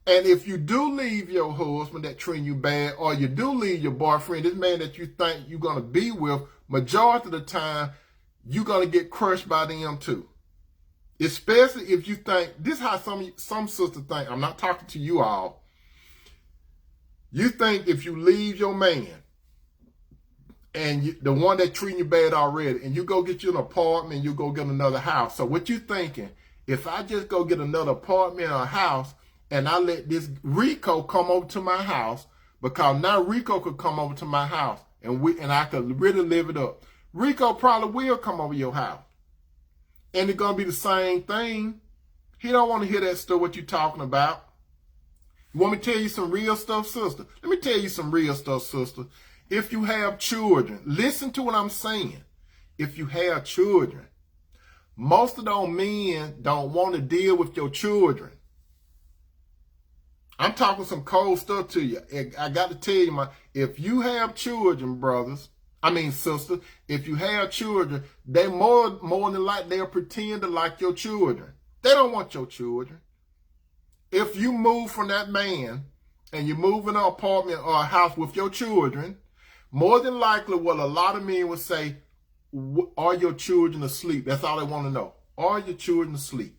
And if you do leave your husband that treating you bad, or you do leave your boyfriend, this man that you think you're going to be with, majority of the time, you're going to get crushed by them too. Especially if you think, this is how some sisters think. I'm not talking to you all. You think if you leave your man, and the one that treating you bad already, and you go get you an apartment, you go get another house. So what you thinking, if I just go get another apartment or a house, and I let this Rico come over to my house, because now Rico could come over to my house, and I could really live it up. Rico probably will come over your house. And it's going to be the same thing. He don't want to hear that stuff, what you talking about. You want me to tell you some real stuff, sister? Let me tell you some real stuff, sister. If you have children, listen to what I'm saying. If you have children, most of those men don't want to deal with your children. I'm talking some cold stuff to you. I got to tell you, if you have children, sisters, if you have children, they more than likely they'll pretend to like your children. They don't want your children. If you move from that man and you move in an apartment or a house with your children, more than likely what a lot of men would say, are your children asleep? That's all they want to know. Are your children asleep?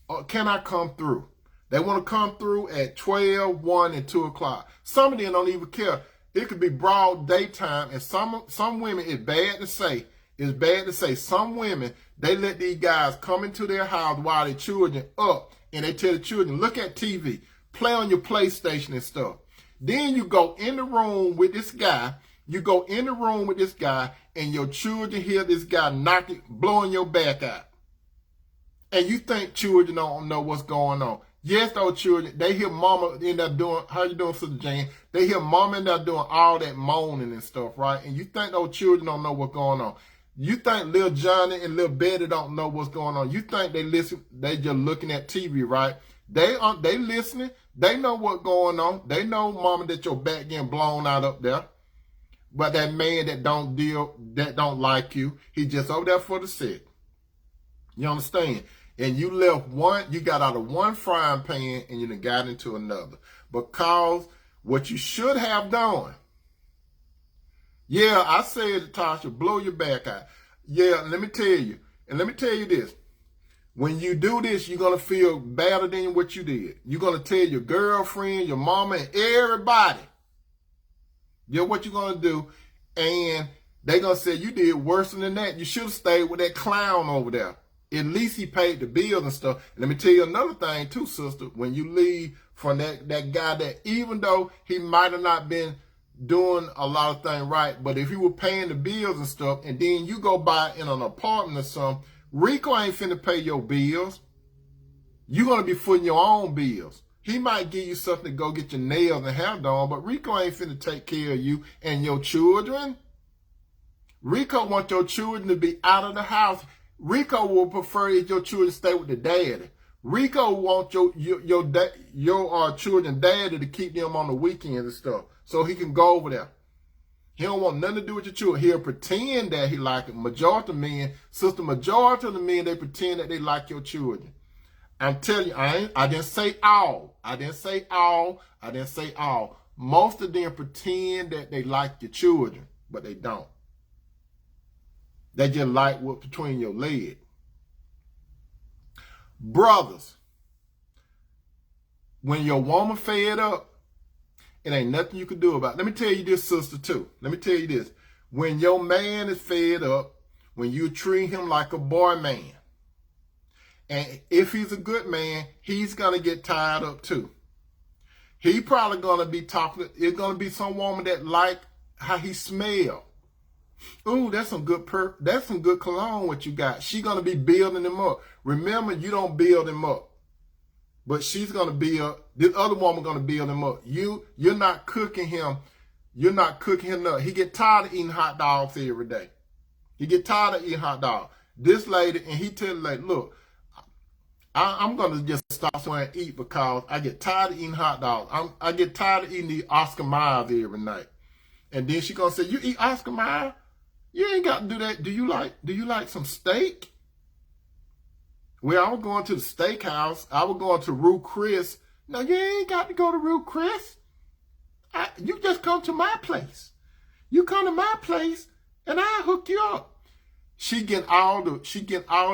Or can I come through? They want to come through at 12, 1, and 2 o'clock. Some of them don't even care. It could be broad daytime, and some women, it's bad to say, some women, they let these guys come into their house while their children up, and they tell the children, look at TV, play on your PlayStation and stuff. Then you go in the room with this guy, and your children hear this guy blowing your back out. And you think children don't know what's going on. Yes, those children, they hear mama end up doing, how you doing, Sister Jane? They hear mama end up doing all that moaning and stuff, right? And you think those children don't know what's going on. You think little Johnny and little Betty don't know what's going on. You think they listen, they just looking at TV, right? They listening. They know what's going on. They know, mama, that your back getting blown out up there. But that man that don't like you, he just over there for the sick. You understand? And you got out of one frying pan and you done got into another. Because what you should have done, yeah, I said, Tasha, blow your back out. Yeah, let me tell you. And let me tell you this. When you do this, you're going to feel better than what you did. You're going to tell your girlfriend, your mama, and everybody, what you're going to do. And they're going to say, you did worse than that. You should have stayed with that clown over there. At least he paid the bills and stuff. And let me tell you another thing too, sister. When you leave from that guy that, even though he might have not been doing a lot of things right, but if he were paying the bills and stuff, and then you go buy in an apartment or something, Rico ain't finna pay your bills. You're going to be footing your own bills. He might give you something to go get your nails and hair done, but Rico ain't finna take care of you and your children. Rico wants your children to be out of the house. Rico will prefer if your children stay with the daddy. Rico wants your children daddy to keep them on the weekends and stuff, so he can go over there. He don't want nothing to do with your children. He'll pretend that he like it. Majority of the men, they pretend that they like your children. I'm telling you, I didn't say all. Most of them pretend that they like your children, but they don't. They just like what's between your legs. Brothers, when your woman fed up, it ain't nothing you can do about it. Let me tell you this, sister, too. Let me tell you this. When your man is fed up, when you treat him like a boy man, and if he's a good man, he's going to get tired up, too. He probably going to be talking, it's going to be some woman that like how he smell. Ooh, that's some good cologne what you got. She going to be building him up. Remember, you don't build him up. But she's going to build, this other woman going to build him up. You're not cooking him. You're not cooking him up. He get tired of eating hot dogs every day. He get tired of eating hot dogs. This lady, and he tell the lady, look, I'm going to just stop somewhere and eat because I get tired of eating hot dogs. I get tired of eating the Oscar Mayer every night. And then she going to say, you eat Oscar Mayer? You ain't got to do that. Do you like some steak? Well, I was going to the steakhouse. I was going to Ruth Chris. No, you ain't got to go to Ruth Chris. You just come to my place. You come to my place and I hook you up. She get all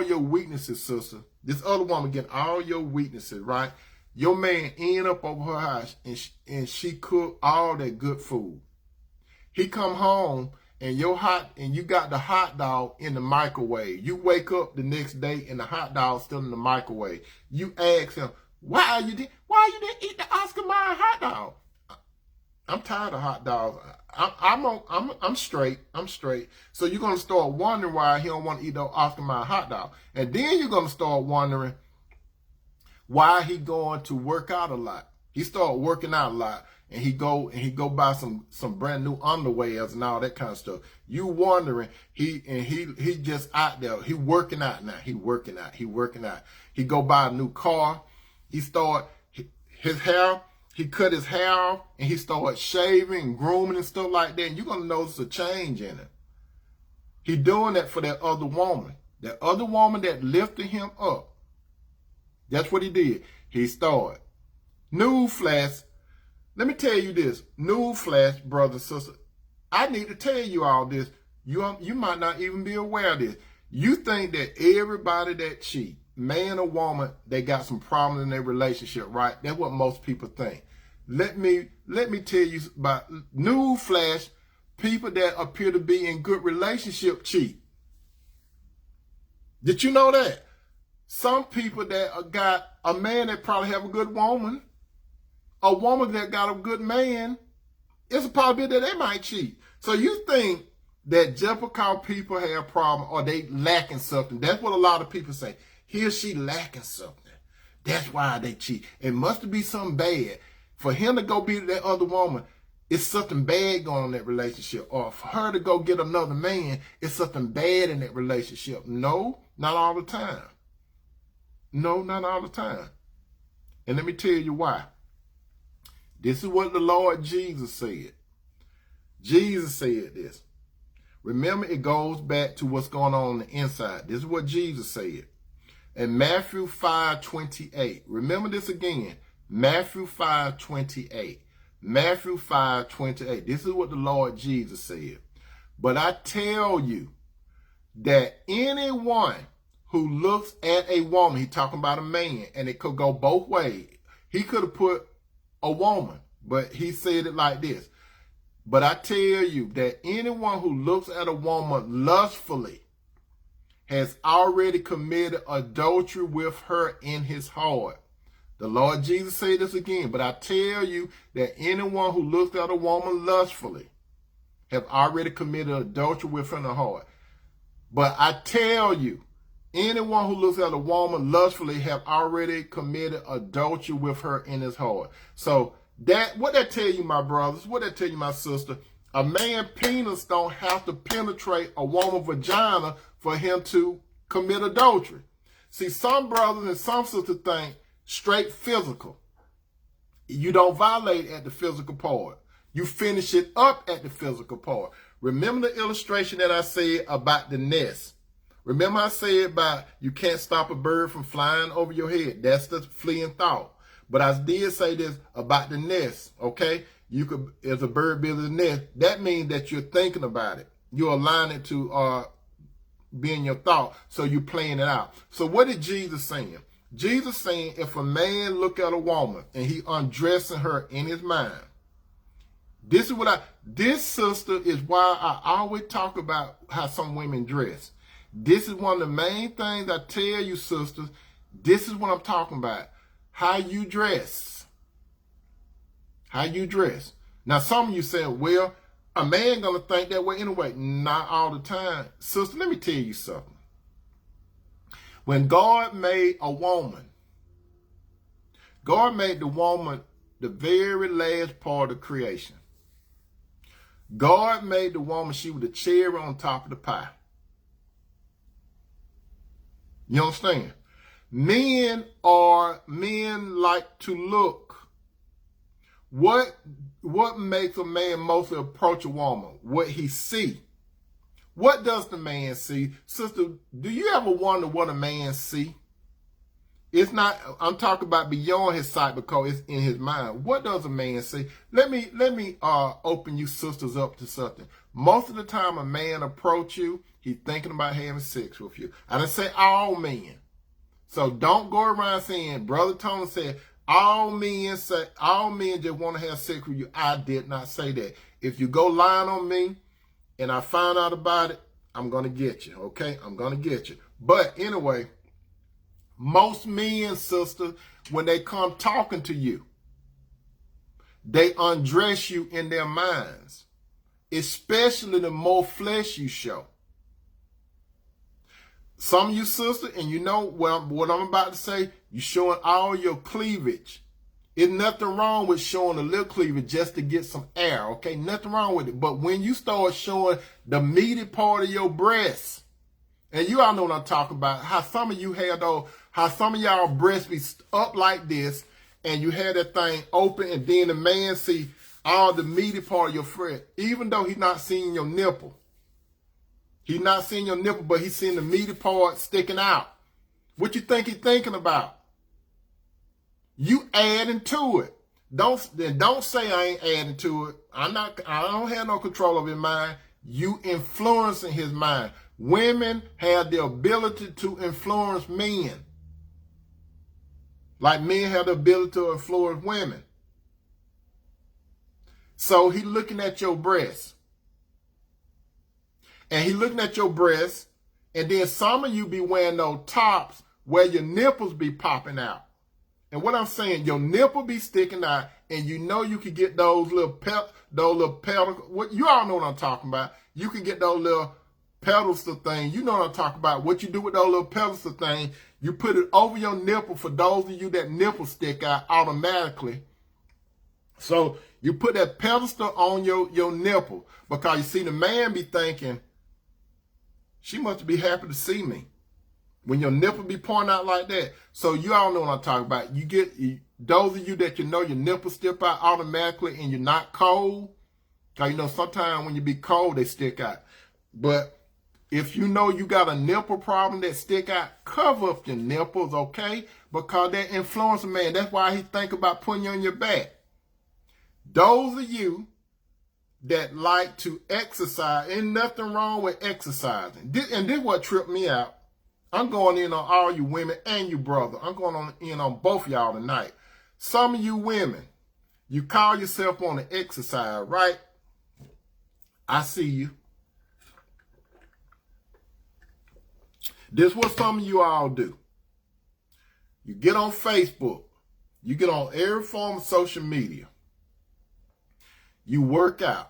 your weaknesses, sister. This other woman get all your weaknesses, right? Your man end up over her house and she cook all that good food. He come home and you got the hot dog in the microwave. You wake up the next day and the hot dog's still in the microwave. You ask him, why you didn't eat the Oscar Mayer hot dog? I'm tired of hot dogs. I'm straight. I'm straight. So you're gonna start wondering why he don't want to eat the Oscar Mayer hot dog, and then you're gonna start wondering why he going to work out a lot. He start working out a lot, and he go buy some brand new underwears and all that kind of stuff. You wondering he just out there. He working out now. He working out. He go buy a new car. He start his hair. He cut his hair off and he started shaving and grooming and stuff like that. And you're going to notice a change in him. He doing that for that other woman. That other woman that lifted him up. That's what he did. He started. Newsflash. Let me tell you this. Newsflash, brother, sister. I need to tell you all this. You might not even be aware of this. You think that everybody that cheat, man or woman, they got some problems in their relationship, right? That's what most people think. Let me tell you about newsflash, people that appear to be in good relationship cheat. Did you know that? Some people that got a man that probably have a good woman, a woman that got a good man, it's a possibility that they might cheat. So you think that just because people have a problem or they lacking something, that's what a lot of people say. He or she lacking something. That's why they cheat. It must be something bad. For him to go be with that other woman, it's something bad going on in that relationship. Or for her to go get another man, it's something bad in that relationship. No, not all the time. No, not all the time. And let me tell you why. This is what the Lord Jesus said. Jesus said this. Remember, it goes back to what's going on the inside. This is what Jesus said. In Matthew 5:28. Remember this again. Matthew 5:28. Matthew 5:28. This is what the Lord Jesus said. But I tell you that anyone who looks at a woman, he's talking about a man, and it could go both ways. He could have put a woman, but he said it like this. But I tell you that anyone who looks at a woman lustfully has already committed adultery with her in his heart. The Lord Jesus said this again. But I tell you that anyone who looks at a woman lustfully have already committed adultery with her in her heart. But I tell you, anyone who looks at a woman lustfully have already committed adultery with her in his heart. So what that tell you, my brothers, what that tell you, my sister, a man penis don't have to penetrate a woman's vagina for him to commit adultery. See, some brothers and some sisters think straight physical. You don't violate at the physical part. You finish it up at the physical part. Remember the illustration that I said about the nest. Remember I said about you can't stop a bird from flying over your head. That's the fleeing thought. But I did say this about the nest, okay? You could, as a bird builds a nest, that means that you're thinking about it. You align it to be in your thought, so you're playing it out. So what is Jesus saying? Jesus saying if a man look at a woman and he undressing her in his mind, this sister is why I always talk about how some women dress. This is one of the main things I tell you, sisters. This is what I'm talking about. How you dress. How you dress. Now, some of you say, well, a man going to think that way anyway. Not all the time. Sister, let me tell you something. When God made a woman, God made the woman the very last part of creation. God made the woman, she was the cherry on top of the pie. You understand? Men like to look. What makes a man mostly approach a woman? What he see. What does the man see? Sister, do you ever wonder what a man see? It's not, I'm talking about beyond his sight because it's in his mind. What does a man see? Let me open you sisters up to something. Most of the time a man approach you, he's thinking about having sex with you. I didn't say all men. So don't go around saying, Brother Tony said, all men just want to have sex with you. I did not say that. If you go lying on me and I find out about it, I'm going to get you, okay? I'm going to get you. But anyway, most men, sister, when they come talking to you, they undress you in their minds, especially the more flesh you show. Some of you sisters, and you know what I'm about to say, you're showing all your cleavage. There's nothing wrong with showing a little cleavage just to get some air, okay? Nothing wrong with it. But when you start showing the meaty part of your breasts, and you all know what I'm talking about, how some of you have those, how some of y'all breasts be up like this, and you have that thing open, and then the man see all the meaty part of your friend, even though he's not seeing your nipple. He's not seeing your nipple, but he's seeing the meaty part sticking out. What you think he's thinking about? You adding to it. Don't say I ain't adding to it. I don't have no control of his mind. You influencing his mind. Women have the ability to influence men. Like men have the ability to influence women. So he looking at your breasts. And he looking at your breasts, and then some of you be wearing those tops where your nipples be popping out. And what I'm saying, your nipple be sticking out, and you know you can get those little pedals. What you all know what I'm talking about. You can get those little pedestal thing. You know what I'm talking about. What you do with those little pedestal thing, you put it over your nipple for those of you that nipple stick out automatically. So you put that pedestal on your nipple because you see the man be thinking, she must be happy to see me. When your nipple be pointing out like that. So you all know what I'm talking about. You get, those of you that you know your nipple stick out automatically and you're not cold. Because you know sometimes when you be cold, they stick out. But if you know you got a nipple problem that stick out, cover up your nipples, okay? Because that influence a man. That's why he think about putting you on your back. Those of you that like to exercise, ain't nothing wrong with exercising. And this what tripped me out. I'm going in on all you women and you brother. I'm going in on both of y'all tonight. Some of you women, you call yourself on the exercise, right? I see you. This is what some of you all do. You get on Facebook. You get on every form of social media. You work out.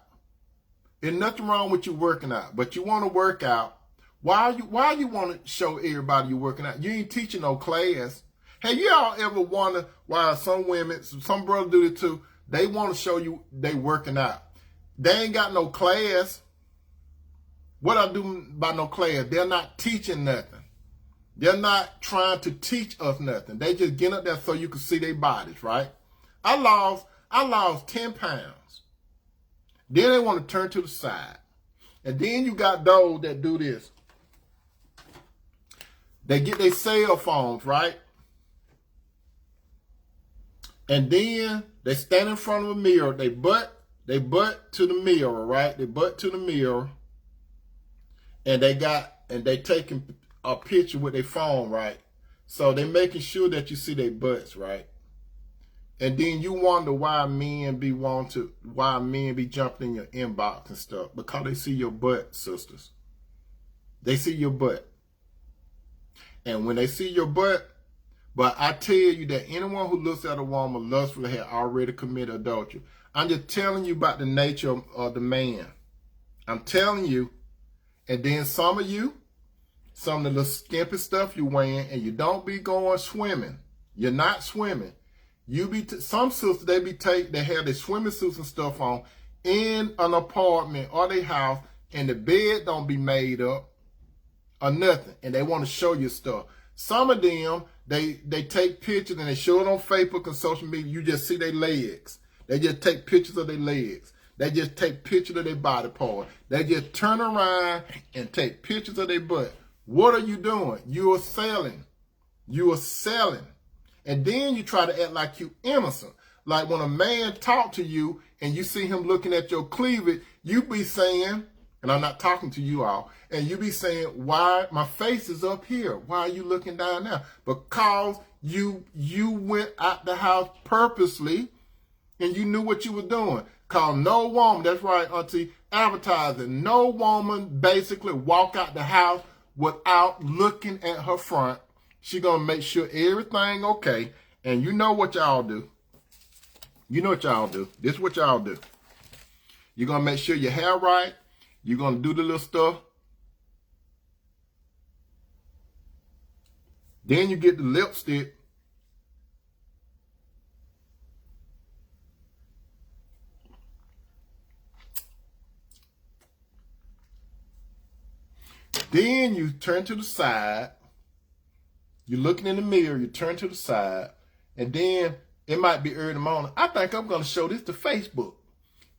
There's nothing wrong with you working out, but you want to work out. Why you want to show everybody you working out? You ain't teaching no class. Have you all ever wondered why some women, some brothers do it too, they want to show you they working out. They ain't got no class. What I do by no class, they're not teaching nothing. They're not trying to teach us nothing. They just get up there so you can see their bodies, right? I lost 10 pounds. Then they want to turn to the side. And then you got those that do this. They get their cell phones, right? And then they stand in front of a mirror. They butt to the mirror, right? They butt to the mirror. And they taking a picture with their phone, right? So they making sure that you see their butts, right? And then you wonder why men be jumping in your inbox and stuff. Because they see your butt, sisters. They see your butt. And when they see your butt, but I tell you that anyone who looks at a woman lustfully has already committed adultery. I'm just telling you about the nature of the man. I'm telling you. And then some of you, some of the little skimpy stuff you wearing, and you don't be going swimming. You're not swimming. Some sisters, they have their swimming suits and stuff on in an apartment or their house, and the bed don't be made up or nothing, and they want to show you stuff. Some of them, they take pictures and they show it on Facebook and social media. You just see their legs. They just take pictures of their legs. They just take pictures of their body part. They just turn around and take pictures of their butt. What are you doing? You are selling. You are selling. And then you try to act like you innocent. Like when a man talk to you and you see him looking at your cleavage, you be saying, and I'm not talking to you all, and you be saying, why my face is up here? Why are you looking down there? Because you went out the house purposely and you knew what you were doing. Cause no woman, that's right, Auntie, advertising, no woman basically walk out the house without looking at her front. She gonna make sure everything okay. And you know what y'all do. You know what y'all do. This is what y'all do. You're gonna make sure your hair right. You're gonna do the little stuff. Then you get the lipstick. Then you turn to the side. You're looking in the mirror. You turn to the side. And then it might be early in the morning. I think I'm going to show this to Facebook.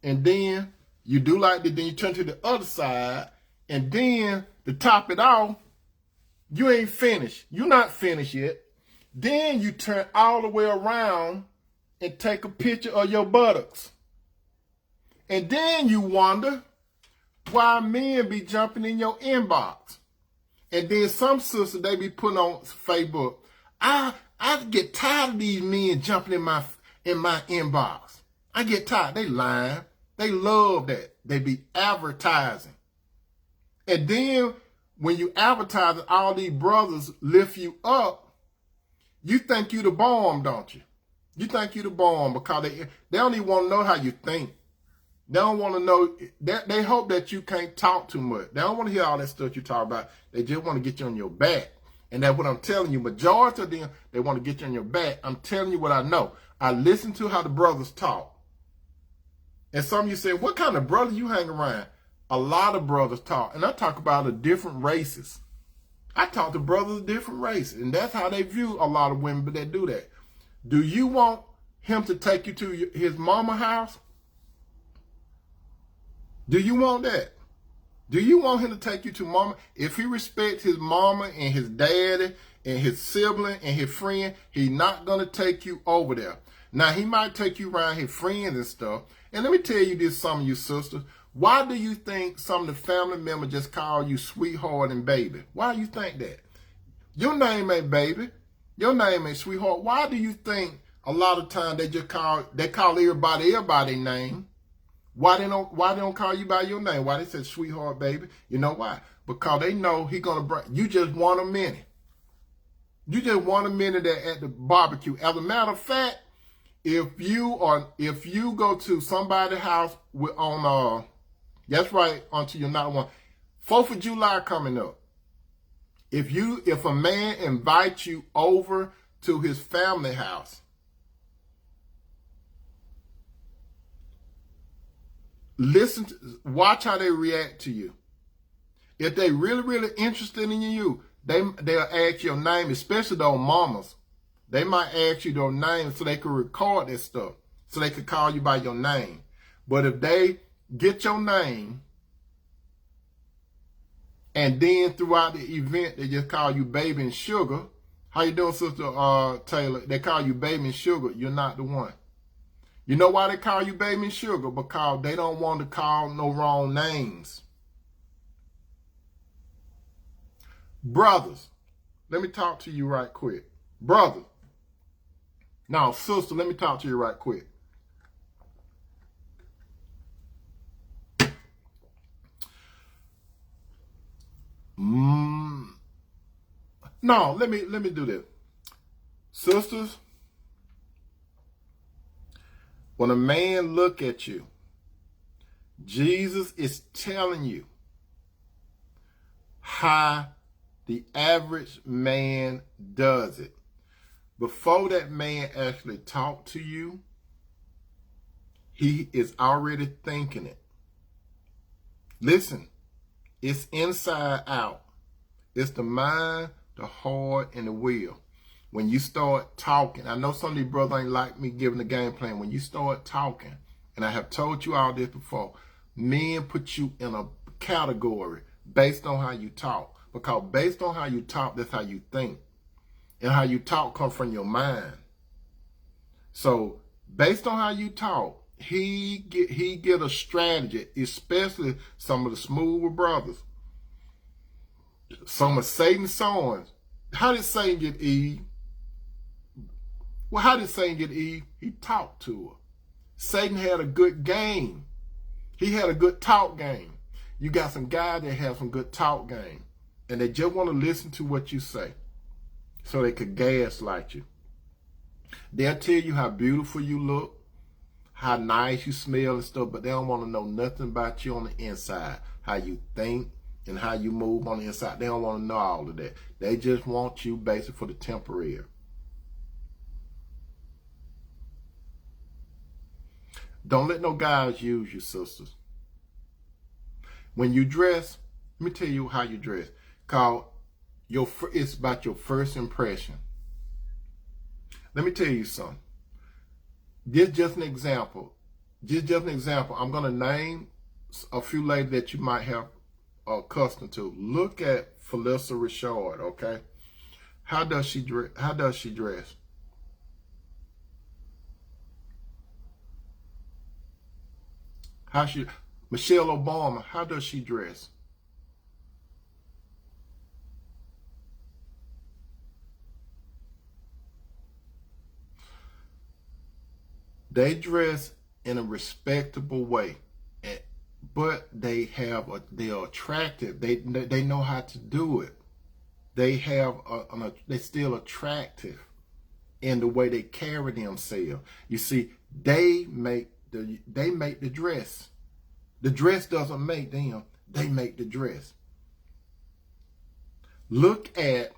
And then you do like that. Then you turn to the other side. And then to top it off, you ain't finished. You're not finished yet. Then you turn all the way around and take a picture of your buttocks. And then you wonder why men be jumping in your inbox. And then some sisters, they be putting on Facebook, I get tired of these men jumping in my inbox. I get tired. They lying. They love that. They be advertising. And then when you advertise, all these brothers lift you up, you think you the bomb, don't you? You think you the bomb because they don't even want to know how you think. They don't want to know. They hope that you can't talk too much. They don't want to hear all that stuff you talk about. They just want to get you on your back. And that's what I'm telling you. Majority of them, they want to get you on your back. I'm telling you what I know. I listen to how the brothers talk. And some of you say, what kind of brother you hang around? A lot of brothers talk. And I talk about the different races. I talk to brothers of different races. And that's how they view a lot of women that do that. Do you want him to take you to his mama house? Do you want that? Do you want him to take you to mama? If he respects his mama and his daddy and his sibling and his friend, he's not going to take you over there. Now, he might take you around his friends and stuff. And let me tell you this, some of you sisters. Why do you think some of the family members just call you sweetheart and baby? Why do you think that? Your name ain't baby. Your name ain't sweetheart. Why do you think a lot of times they call everybody name? Why they don't call you by your name? Why they say sweetheart, baby? You know why? Because they know he gonna bring you just want a minute. You just want a minute at the barbecue. As a matter of fact, if you go to somebody's house that's right, until you're not one. 4th of July coming up. If a man invites you over to his family house, watch how they react to you. If they really interested in you, they'll ask your name, especially those mamas. They might ask you their name so they can record that stuff, so they can call you by your name. But if they get your name, and then throughout the event they just call you baby and sugar, how you doing, Sister Taylor? They call you baby and sugar, you're not the one. You know why they call you baby and sugar? Because they don't want to call no wrong names. Brothers, let me talk to you right quick. Brothers. Now, sister, let me talk to you right quick. No, let me do this. Sisters, when a man look at you, Jesus is telling you how the average man does it. Before that man actually talk to you, he is already thinking it. Listen, it's inside out. It's the mind the heart, and the will. When you start talking, I know some of these brothers ain't like me giving the game plan. When you start talking, and I have told you all this before, men put you in a category based on how you talk. Because based on how you talk, that's how you think. And how you talk comes from your mind. So based on how you talk, he get a strategy, especially some of the smoother brothers. Some of Satan's sons. How did Satan get Eve? Well, how did Satan get Eve? He talked to her. Satan had a good game. He had a good talk game. You got some guys that have some good talk game, and they just want to listen to what you say so they could gaslight you. They'll tell you how beautiful you look, how nice you smell and stuff, but they don't want to know nothing about you on the inside, how you think and how you move on the inside. They don't want to know all of that. They just want you basically for the temporary. Don't let no guys use you, sisters. When you dress, let me tell you how you dress. It's about your first impression. Let me tell you something. This is just an example. I'm going to name a few ladies that you might have accustomed to. Look at Felissa Richard, okay? How does she dress? Michelle Obama, how does she dress? They dress in a respectable way, but they're attractive. They know how to do it. They're still attractive in the way they carry themselves. You see, they make the dress. The dress doesn't make them. They make the dress. Look at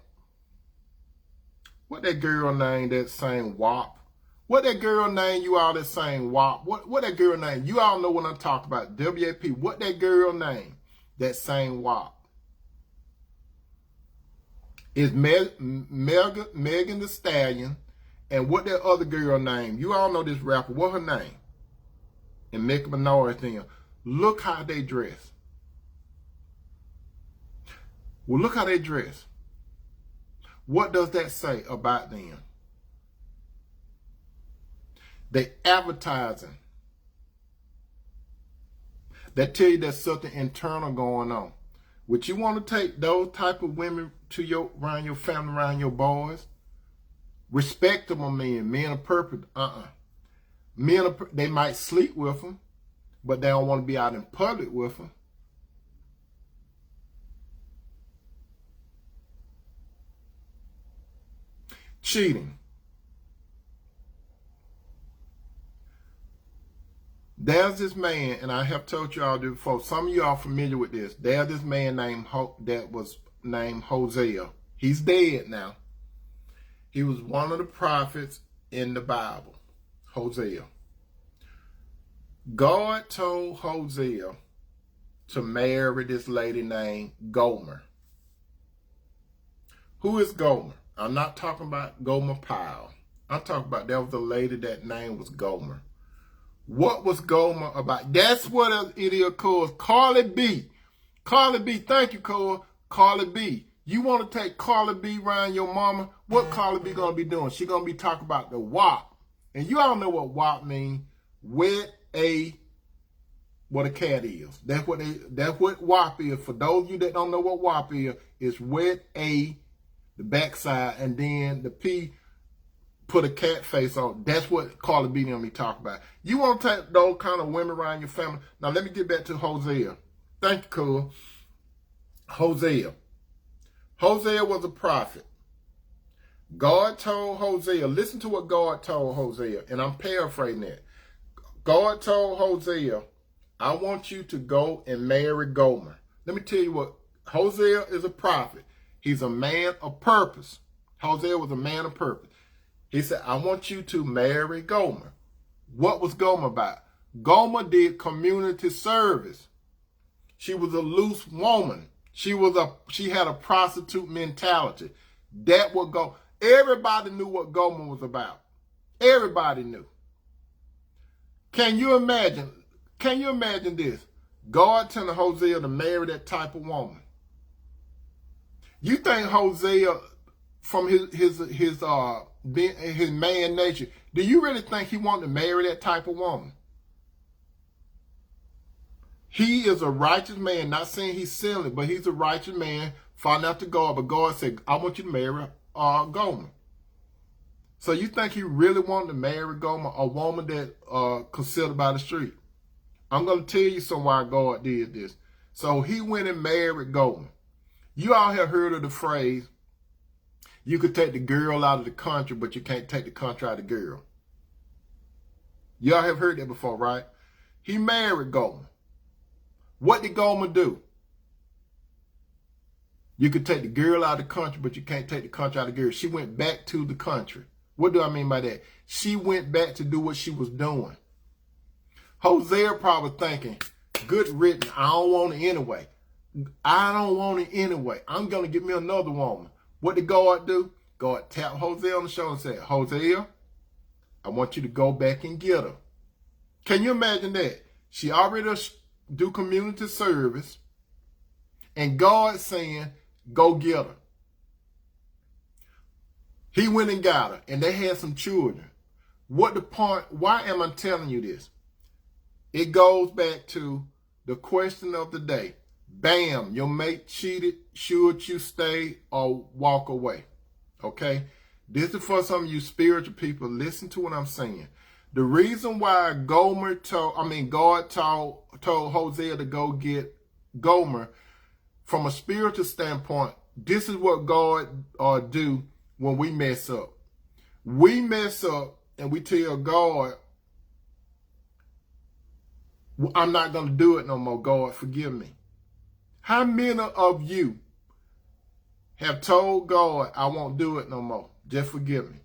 what that girl named that sang WAP. What that girl name you all that saying WAP? What that girl name? You all know what I'm talking about. WAP. What that girl name that sang WAP? Is Megan Thee Stallion. And what that other girl name? You all know this rapper. What her name? And Nicki Minaj thing. Look how they dress. Well, look how they dress. What does that say about them? They advertising. That tell you there's something internal going on. Would you want to take those type of women to around your family, around your boys? Respectable men of purpose. They might sleep with them, but they don't want to be out in public with them. Cheating. There's this man, and I have told you all this before. Some of you are familiar with this. There's this man that was named Hosea. He's dead now. He was one of the prophets in the Bible. Hosea. God told Hosea to marry this lady named Gomer. Who is Gomer? I'm not talking about Gomer Pyle. I'm talking about there was a lady that name was Gomer. What was Gomer about? That's what it is called. Carly B. Carly B. Thank you, Cole. Carly B. You want to take Carly B around your mama? What Carly B going to be doing? She going to be talking about the WAP. And you all know what WAP means. What a cat is. That's what WAP is. For those of you that don't know what WAP is, it's the backside, and then the P put a cat face on. That's what Carly B and me talk about. You want to take those kind of women around your family? Now let me get back to Hosea. Thank you, Cole. Hosea. Hosea was a prophet. God told Hosea, listen to what God told Hosea, and I'm paraphrasing that. God told Hosea, I want you to go and marry Gomer. Let me tell you what, Hosea is a prophet. He's a man of purpose. Hosea was a man of purpose. He said, I want you to marry Gomer. What was Gomer about? Gomer did community service. She was a loose woman. She had a prostitute mentality. That would go. Everybody knew what Gomer was about. Everybody knew. Can you imagine? Can you imagine this? God telling Hosea to marry that type of woman. You think Hosea, from his man nature, do you really think he wanted to marry that type of woman? He is a righteous man, not saying he's sinless, but he's a righteous man, found out to God. But God said, I want you to marry Gomer. So you think he really wanted to marry Gomer, a woman that considered by the street? I'm going to tell you some why God did this. So he went and married Gomer. You all have heard of the phrase, you could take the girl out of the country, but you can't take the country out of the girl. Y'all have heard that before, right? He married Gomer. What did Gomer do? You could take the girl out of the country, but you can't take the country out of the girl. She went back to the country. What do I mean by that? She went back to do what she was doing. Hosea probably thinking, good riddance, I don't want it anyway. I don't want it anyway. I'm going to get me another woman. What did God do? God tapped Hosea on the shoulder and said, Hosea, I want you to go back and get her. Can you imagine that? She already do community service, and God saying, go get her. He went and got her, and they had some children. What the point? Why am I telling you this? It goes back to the question of the day. Bam, your mate cheated. Should you stay or walk away? Okay? This is for some of you spiritual people. Listen to what I'm saying. The reason why God told Hosea to go get Gomer, from a spiritual standpoint, this is what God do when we mess up. We mess up and we tell God, I'm not going to do it no more. God, forgive me. How many of you have told God, I won't do it no more? Just forgive me.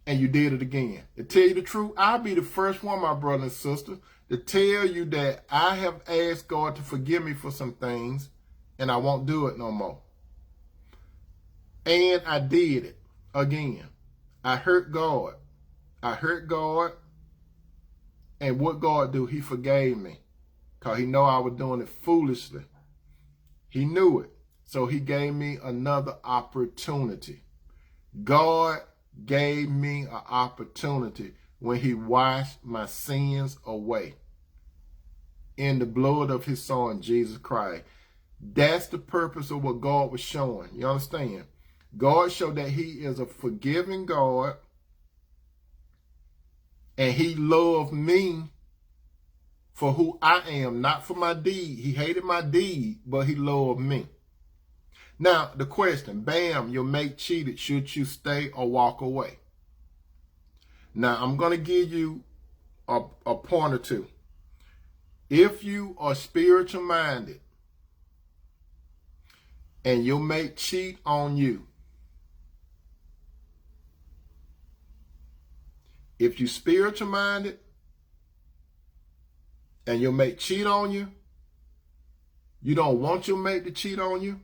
And you did it again. To tell you the truth, I'll be the first one, my brother and sister, to tell you that I have asked God to forgive me for some things, and I won't do it no more. And I did it again. I hurt God. I hurt God. And what God do? He forgave me. Because he know I was doing it foolishly. He knew it. So he gave me another opportunity. God gave me an opportunity when he washed my sins away in the blood of his son, Jesus Christ. That's the purpose of what God was showing. You understand? God showed that he is a forgiving God, and he loved me for who I am, not for my deed. He hated my deed, but he loved me. Now, the question, bam, your mate cheated. Should you stay or walk away? Now, I'm going to give you a point or two. If you are spiritual minded and your mate cheat on you, if you spiritual minded and your mate cheat on you, you don't want your mate to cheat on you.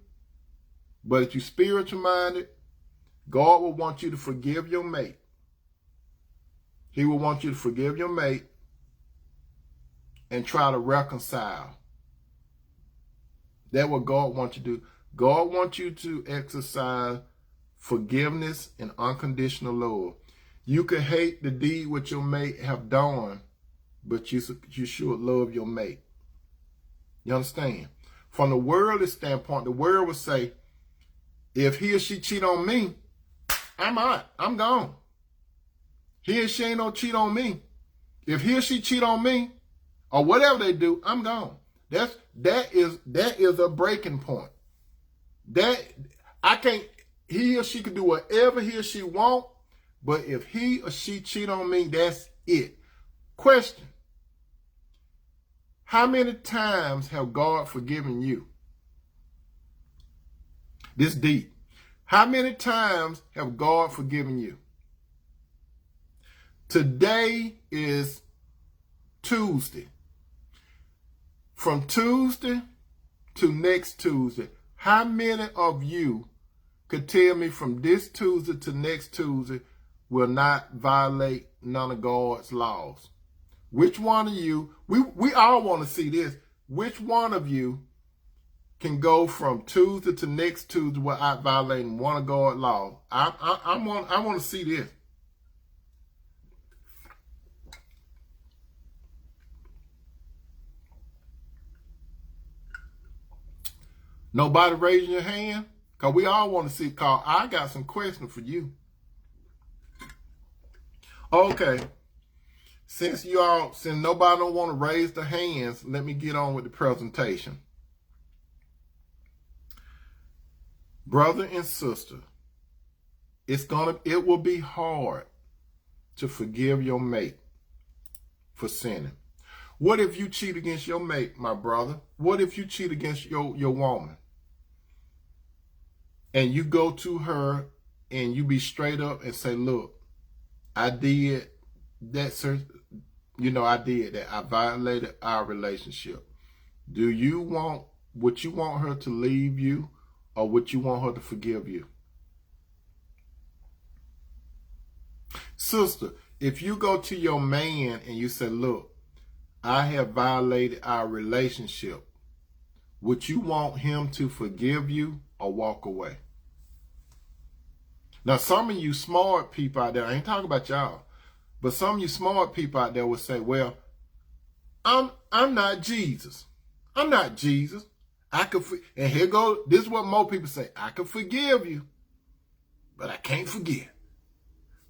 But if you spiritual minded, God will want you to forgive your mate. He will want you to forgive your mate and try to reconcile. That's what God wants you to do. God wants you to exercise forgiveness and unconditional love. You can hate the deed what your mate have done, but you should love your mate. You understand? From the worldly standpoint, the world would say, if he or she cheat on me, I'm out. I'm gone. He or she ain't no cheat on me. If he or she cheat on me, or whatever they do, I'm gone. That is a breaking point. He or she can do whatever he or she want, but if he or she cheat on me, that's it. Question. How many times have God forgiven you? This deep. How many times have God forgiven you? Today is Tuesday. From Tuesday to next Tuesday, how many of you could tell me from this Tuesday to next Tuesday will not violate none of God's laws? Which one of you, we all want to see this, which one of you can go from Tuesday to next Tuesday without violating one of God's laws? I want to see this. Nobody raising your hand? Because we all want to see, because I got some questions for you. Okay. Since nobody don't want to raise their hands, let me get on with the presentation. Brother and sister, it will be hard to forgive your mate for sinning. What if you cheat against your mate, my brother? What if you cheat against your woman? And you go to her and you be straight up and say, look, I did that, sir. I did that. I violated our relationship. Would you want her to leave you, or would you want her to forgive you? Sister, if you go to your man and you say, look, I have violated our relationship, would you want him to forgive you or walk away? Now, some of you smart people out there, I ain't talking about y'all, but some of you smart people out there will say, well, I'm not Jesus. I'm not Jesus. And here goes, this is what most people say, I can forgive you, but I can't forget.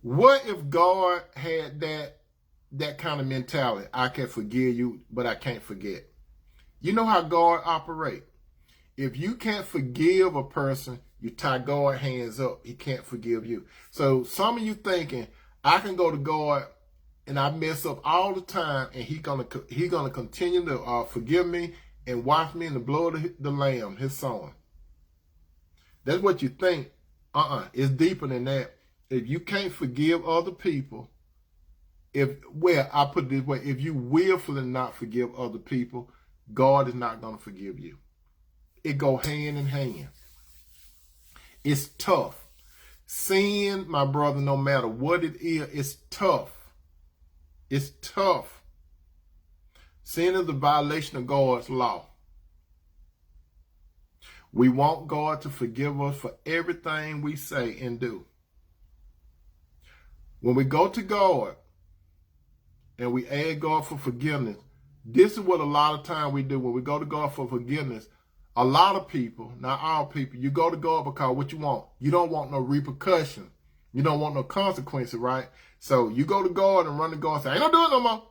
What if God had that kind of mentality? I can forgive you, but I can't forget. You know how God operates. If you can't forgive a person, you tie God's hands up. He can't forgive you. So some of you thinking, I can go to God and I mess up all the time, and He gonna continue to forgive me and wash me in the blood of the Lamb, His Son. That's what you think. It's deeper than that. If you can't forgive other people, I put it this way, if you willfully not forgive other people, God is not going to forgive you. It go hand in hand. It's tough. Sin, my brother, no matter what it is, it's tough. It's tough. Sin is a violation of God's law. We want God to forgive us for everything we say and do. When we go to God and we ask God for forgiveness, this is what a lot of time we do. When we go to God for forgiveness, a lot of people, not all people, you go to God because what you want. You don't want no repercussion. You don't want no consequences, right? So you go to God and run to God and say, I ain't gonna do it no more.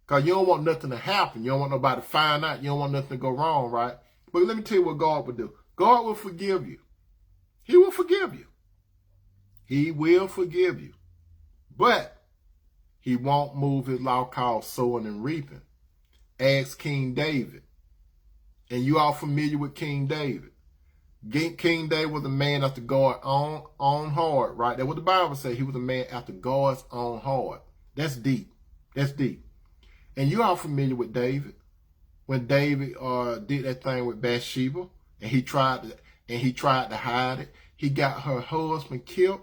Because you don't want nothing to happen. You don't want nobody to find out. You don't want nothing to go wrong, right? But let me tell you what God will do. God will forgive you. He will forgive you. He will forgive you. But He won't move His law called sowing and reaping. Ask King David. And you all familiar with King David. King David was a man after God's own heart, right? That's what the Bible says. He was a man after God's own heart. That's deep. That's deep. And you all familiar with David. When David did that thing with Bathsheba, and he tried to hide it. He got her husband killed,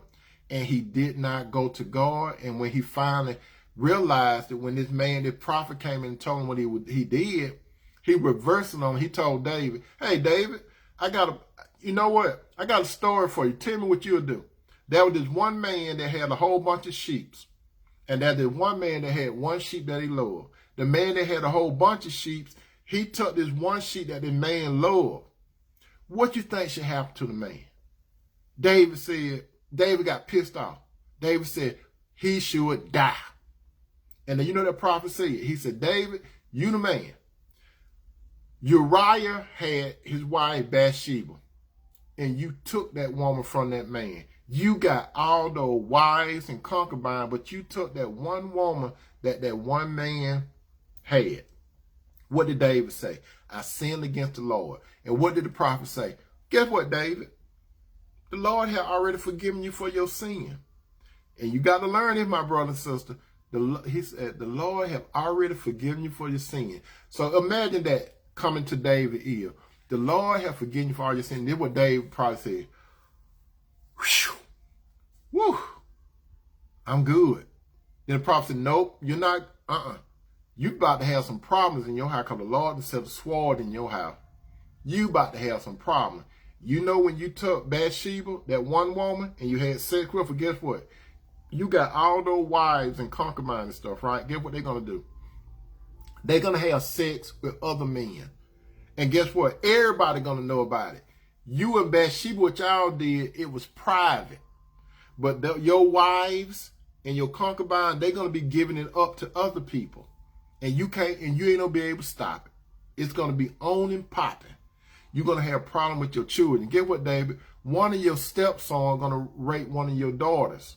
and he did not go to God. And when he finally realized that, when this prophet came and told him what he did, he reversed it on him. He told David, hey, David, I got a story for you. Tell me what you'll do. There was this one man that had a whole bunch of sheep. And that this one man that had one sheep that he loved. The man that had a whole bunch of sheep, he took this one sheep that the man loved. What you think should happen to the man? David got pissed off. David said, he should die. And then you know that prophet said, he said, David, you the man. Uriah had his wife Bathsheba, and you took that woman from that man. You got all those wives and concubines, but you took that one woman that one man had. What did David say? I sinned against the Lord. And what did the prophet say? Guess what, David? The Lord had already forgiven you for your sin. And you got to learn this, my brother and sister. He said, the Lord have already forgiven you for your sin. So imagine that coming to David's ear. The Lord have forgiven you for all your sin. This is what David probably said. Whew. Woo. I'm good. Then the prophet said, nope, you're not, You about to have some problems in your house because the Lord has set a sword in your house. You about to have some problems. You know when you took Bathsheba, that one woman, and you had sex with her, guess what? You got all those wives and concubines and stuff, right? Guess what they're going to do? They're going to have sex with other men. And guess what? Everybody going to know about it. You and Bathsheba, what y'all did, it was private. But your wives and your concubine, they're going to be giving it up to other people. And you ain't going to be able to stop it. It's going to be on and popping. You're going to have a problem with your children. Get what, David? One of your stepsons going to rape one of your daughters.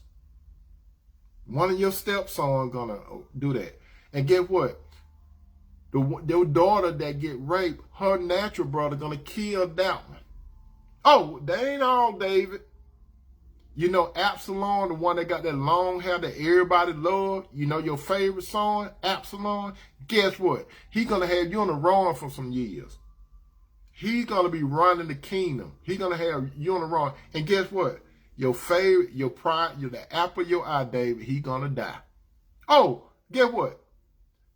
One of your stepsons going to do that. And get what? Your daughter that get raped, her natural brother going to kill that one. Oh, they ain't all, David. You know Absalom, the one that got that long hair that everybody loved? You know your favorite son, Absalom? Guess what? He going to have you on the run for some years. He's going to be running the kingdom. He's going to have you on the run. And guess what? Your favorite, your pride, you're the apple of your eye, David, he's going to die. Oh, guess what?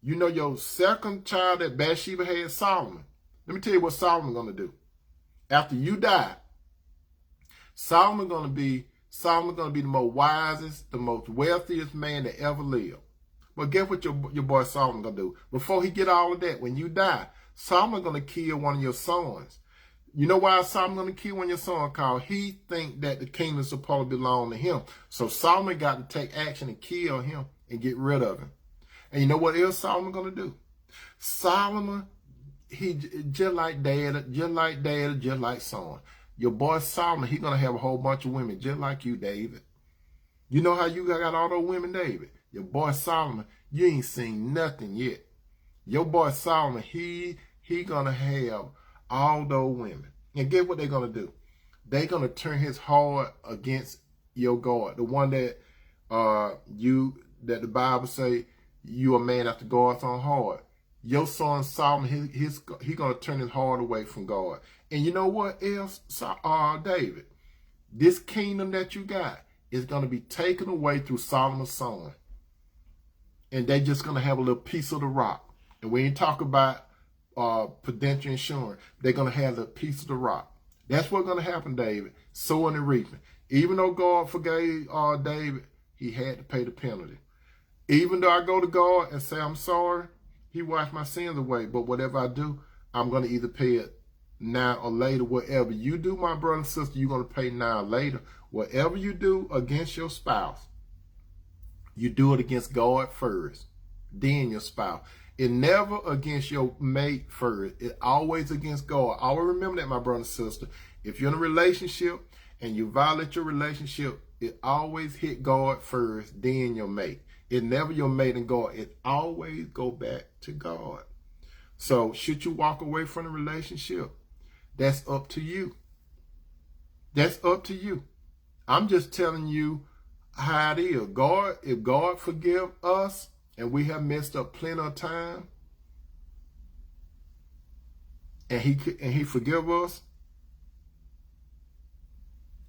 You know your second child that Bathsheba had, Solomon. Let me tell you what Solomon's going to do. After you die, Solomon's going to be the most wisest, the most wealthiest man that ever lived. But guess what your boy Solomon going to do? Before he get all of that, when you die, Solomon's going to kill one of your sons. You know why Solomon's going to kill one of your sons? Because he think that the kingdom's supposed to belong to him. So Solomon got to take action and kill him and get rid of him. And you know what else Solomon going to do? Solomon, he just like dad, just like son. Your boy Solomon, he going to have a whole bunch of women just like you, David. You know how you got all those women, David? Your boy Solomon, you ain't seen nothing yet. Your boy Solomon, he going to have all those women. And get what they're going to do? They're going to turn his heart against your God. The one that that the Bible say you a man after God's own heart. Your son Solomon, he's going to turn his heart away from God. And you know what else, David? This kingdom that you got is going to be taken away through Solomon's son. And they're just going to have a little piece of the rock. And when you talk about prudential insurance, they're going to have a piece of the rock. That's what's going to happen, David. Sowing and reaping. Even though God forgave David, he had to pay the penalty. Even though I go to God and say, I'm sorry, he washed my sins away. But whatever I do, I'm going to either pay it now or later. Whatever you do, my brother and sister, you're going to pay now or later. Whatever you do against your spouse, you do it against God first, then your spouse. It never against your mate first. It always against God. Always remember that, my brother and sister. If you're in a relationship and you violate your relationship, it always hit God first, then your mate. It never your mate and God. It always go back to God. So should you walk away from the relationship, that's up to you. That's up to you. I'm just telling you how it is. God, if God forgive us, and we have messed up plenty of time, and he forgive us,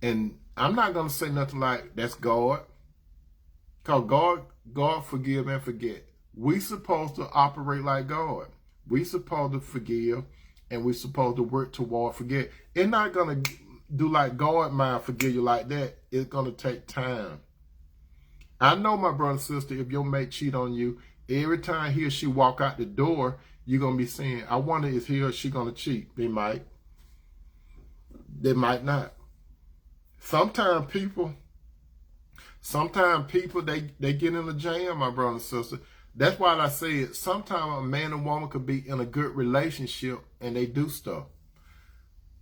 and I'm not going to say nothing like, that's God, because God forgive and forget. We supposed to operate like God. We supposed to forgive, and we supposed to work toward forget. It's not going to do like God might forgive you like that. It's going to take time. I know, my brother and sister, if your mate cheat on you, every time he or she walk out the door, you're going to be saying, I wonder if he or she going to cheat. They might. They might not. Sometimes people, they get in a jam, my brother and sister. That's why I say it. Sometimes a man and woman could be in a good relationship and they do stuff.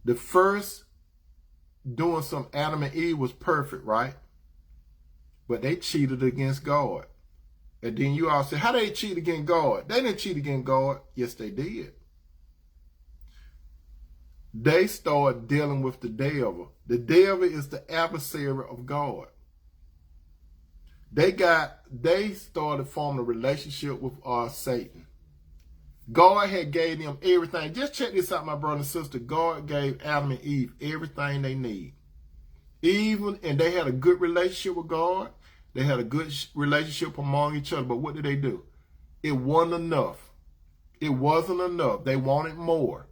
The first doing some Adam and Eve was perfect, right? But they cheated against God. And then you all say, how they cheat against God? They didn't cheat against God. Yes, they did. They started dealing with the devil. The devil is the adversary of God. They started forming a relationship with Satan. God had gave them everything. Just check this out, my brother and sister. God gave Adam and Eve everything they need. And they had a good relationship with God. They had a good relationship among each other. But what did they do? It wasn't enough. It wasn't enough. They wanted more.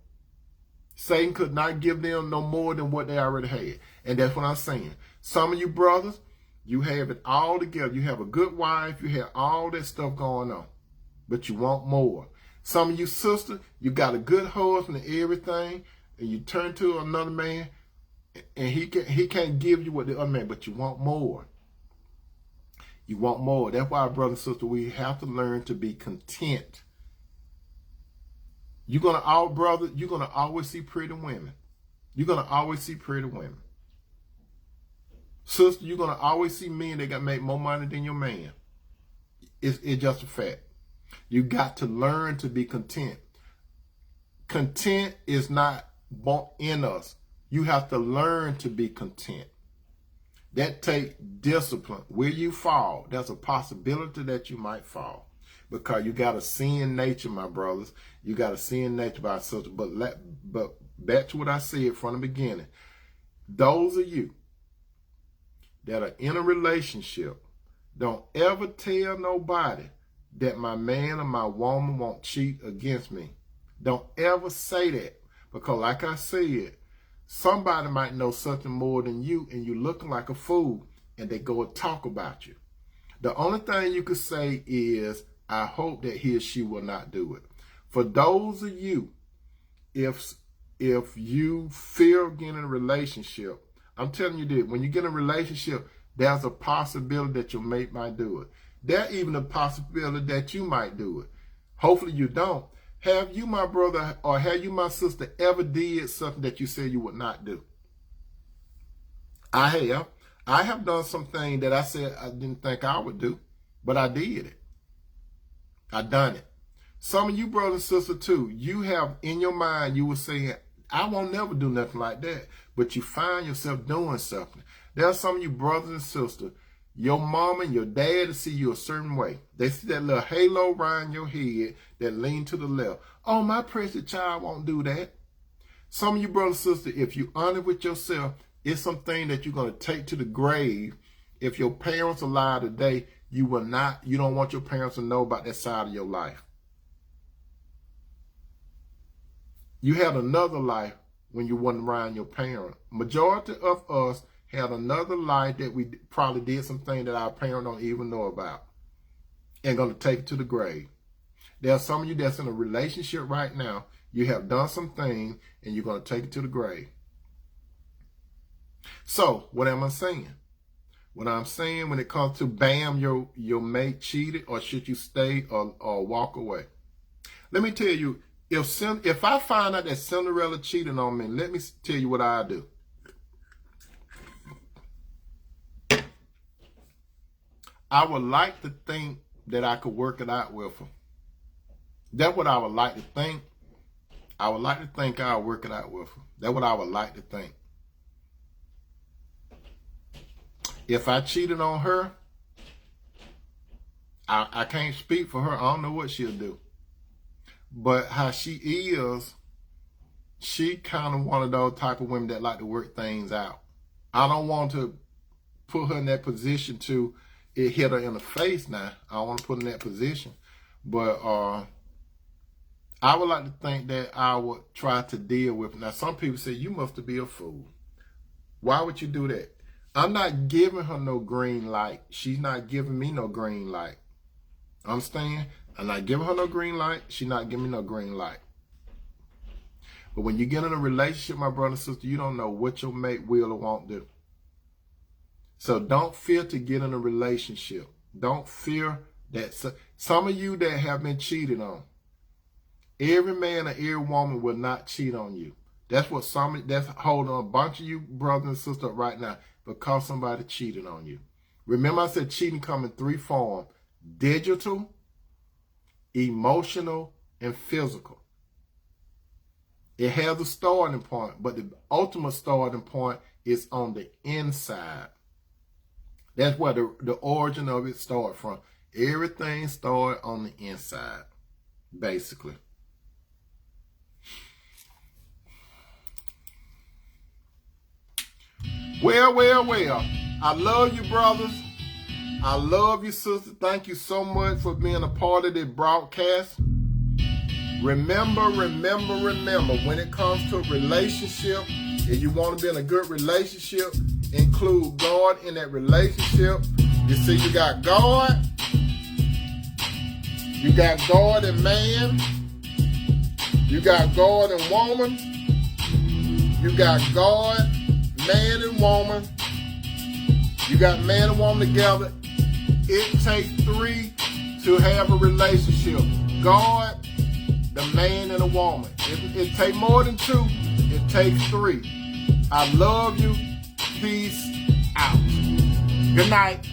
Satan could not give them no more than what they already had. And that's what I'm saying. Some of you brothers, you have it all together. You have a good wife. You have all that stuff going on. But you want more. Some of you sisters, you got a good husband and everything. And you turn to another man. And he can't give you what the other man. But you want more. You want more. That's why, brother and sister, we have to learn to be content. You're gonna always see pretty women. You're gonna always see pretty women. Sister, you're gonna always see men that make more money than your man. It's just a fact. You got to learn to be content. Content is not born in us. You have to learn to be content. That takes discipline. Will you fall? There's a possibility that you might fall. Because you got a sin nature, my brothers. You got a sin nature, my sisters. But back to what I said from the beginning. Those of you that are in a relationship, don't ever tell nobody that my man or my woman won't cheat against me. Don't ever say that. Because like I said, somebody might know something more than you, and you're looking like a fool, and they go and talk about you. The only thing you could say is, I hope that he or she will not do it. For those of you, if you fear getting in a relationship, I'm telling you this, when you get in a relationship, there's a possibility that your mate might do it. There's even a possibility that you might do it. Hopefully you don't. Have you, my brother, or have you, my sister, ever did something that you said you would not do? I have. I have done something that I said I didn't think I would do, but I did it. I done it. Some of you brothers and sisters too, you have in your mind, you were saying, I won't never do nothing like that. But you find yourself doing something. There are some of you brothers and sisters, your mama and your dad see you a certain way. They see that little halo around your head that lean to the left. Oh, my precious child won't do that. Some of you brothers and sisters, if you honor with yourself, it's something that you're going to take to the grave. If your parents are alive today, you don't want your parents to know about that side of your life. You had another life when you wasn't around your parents. Majority of us had another life that we probably did something that our parents don't even know about, and going to take it to the grave. There are some of you that's in a relationship right now. You have done something, and you're going to take it to the grave. So, what am I saying? What I'm saying when it comes to bam, your mate cheated, or should you stay or walk away? Let me tell you, if I find out that Cinderella cheated on me, let me tell you what I do. I would like to think that I could work it out with her. That's what I would like to think. I would like to think I'll work it out with her. That's what I would like to think. If I cheated on her, I can't speak for her. I don't know what she'll do. But how she is, she kind of one of those type of women that like to work things out. I don't want to put her in that position to it hit her in the face now. I don't want to put her in that position. But I would like to think that I would try to deal with it. Now, some people say, you must be a fool. Why would you do that? I'm not giving her no green light. She's not giving me no green light. Understand? I'm not giving her no green light. She's not giving me no green light. But when you get in a relationship, my brother and sister, you don't know what your mate will or won't do. So don't fear to get in a relationship. Don't fear that. Some of you that have been cheated on, every man or every woman will not cheat on you. That's holding a bunch of you brothers and sisters up right now because somebody cheated on you. Remember I said cheating comes in three forms: digital, emotional, and physical. It has a starting point, but the ultimate starting point is on the inside. That's where the origin of it started from. Everything started on the inside, basically. Well, well, well. I love you, brothers. I love you, sisters. Thank you so much for being a part of this broadcast. Remember, when it comes to a relationship, if you want to be in a good relationship, include God in that relationship. You see, you got God and man, you got God and woman, you got God, man and woman, you got man and woman together. It takes three to have a relationship. God, the man and the woman. It takes more than two. It takes three. I love you. Peace out. Good night.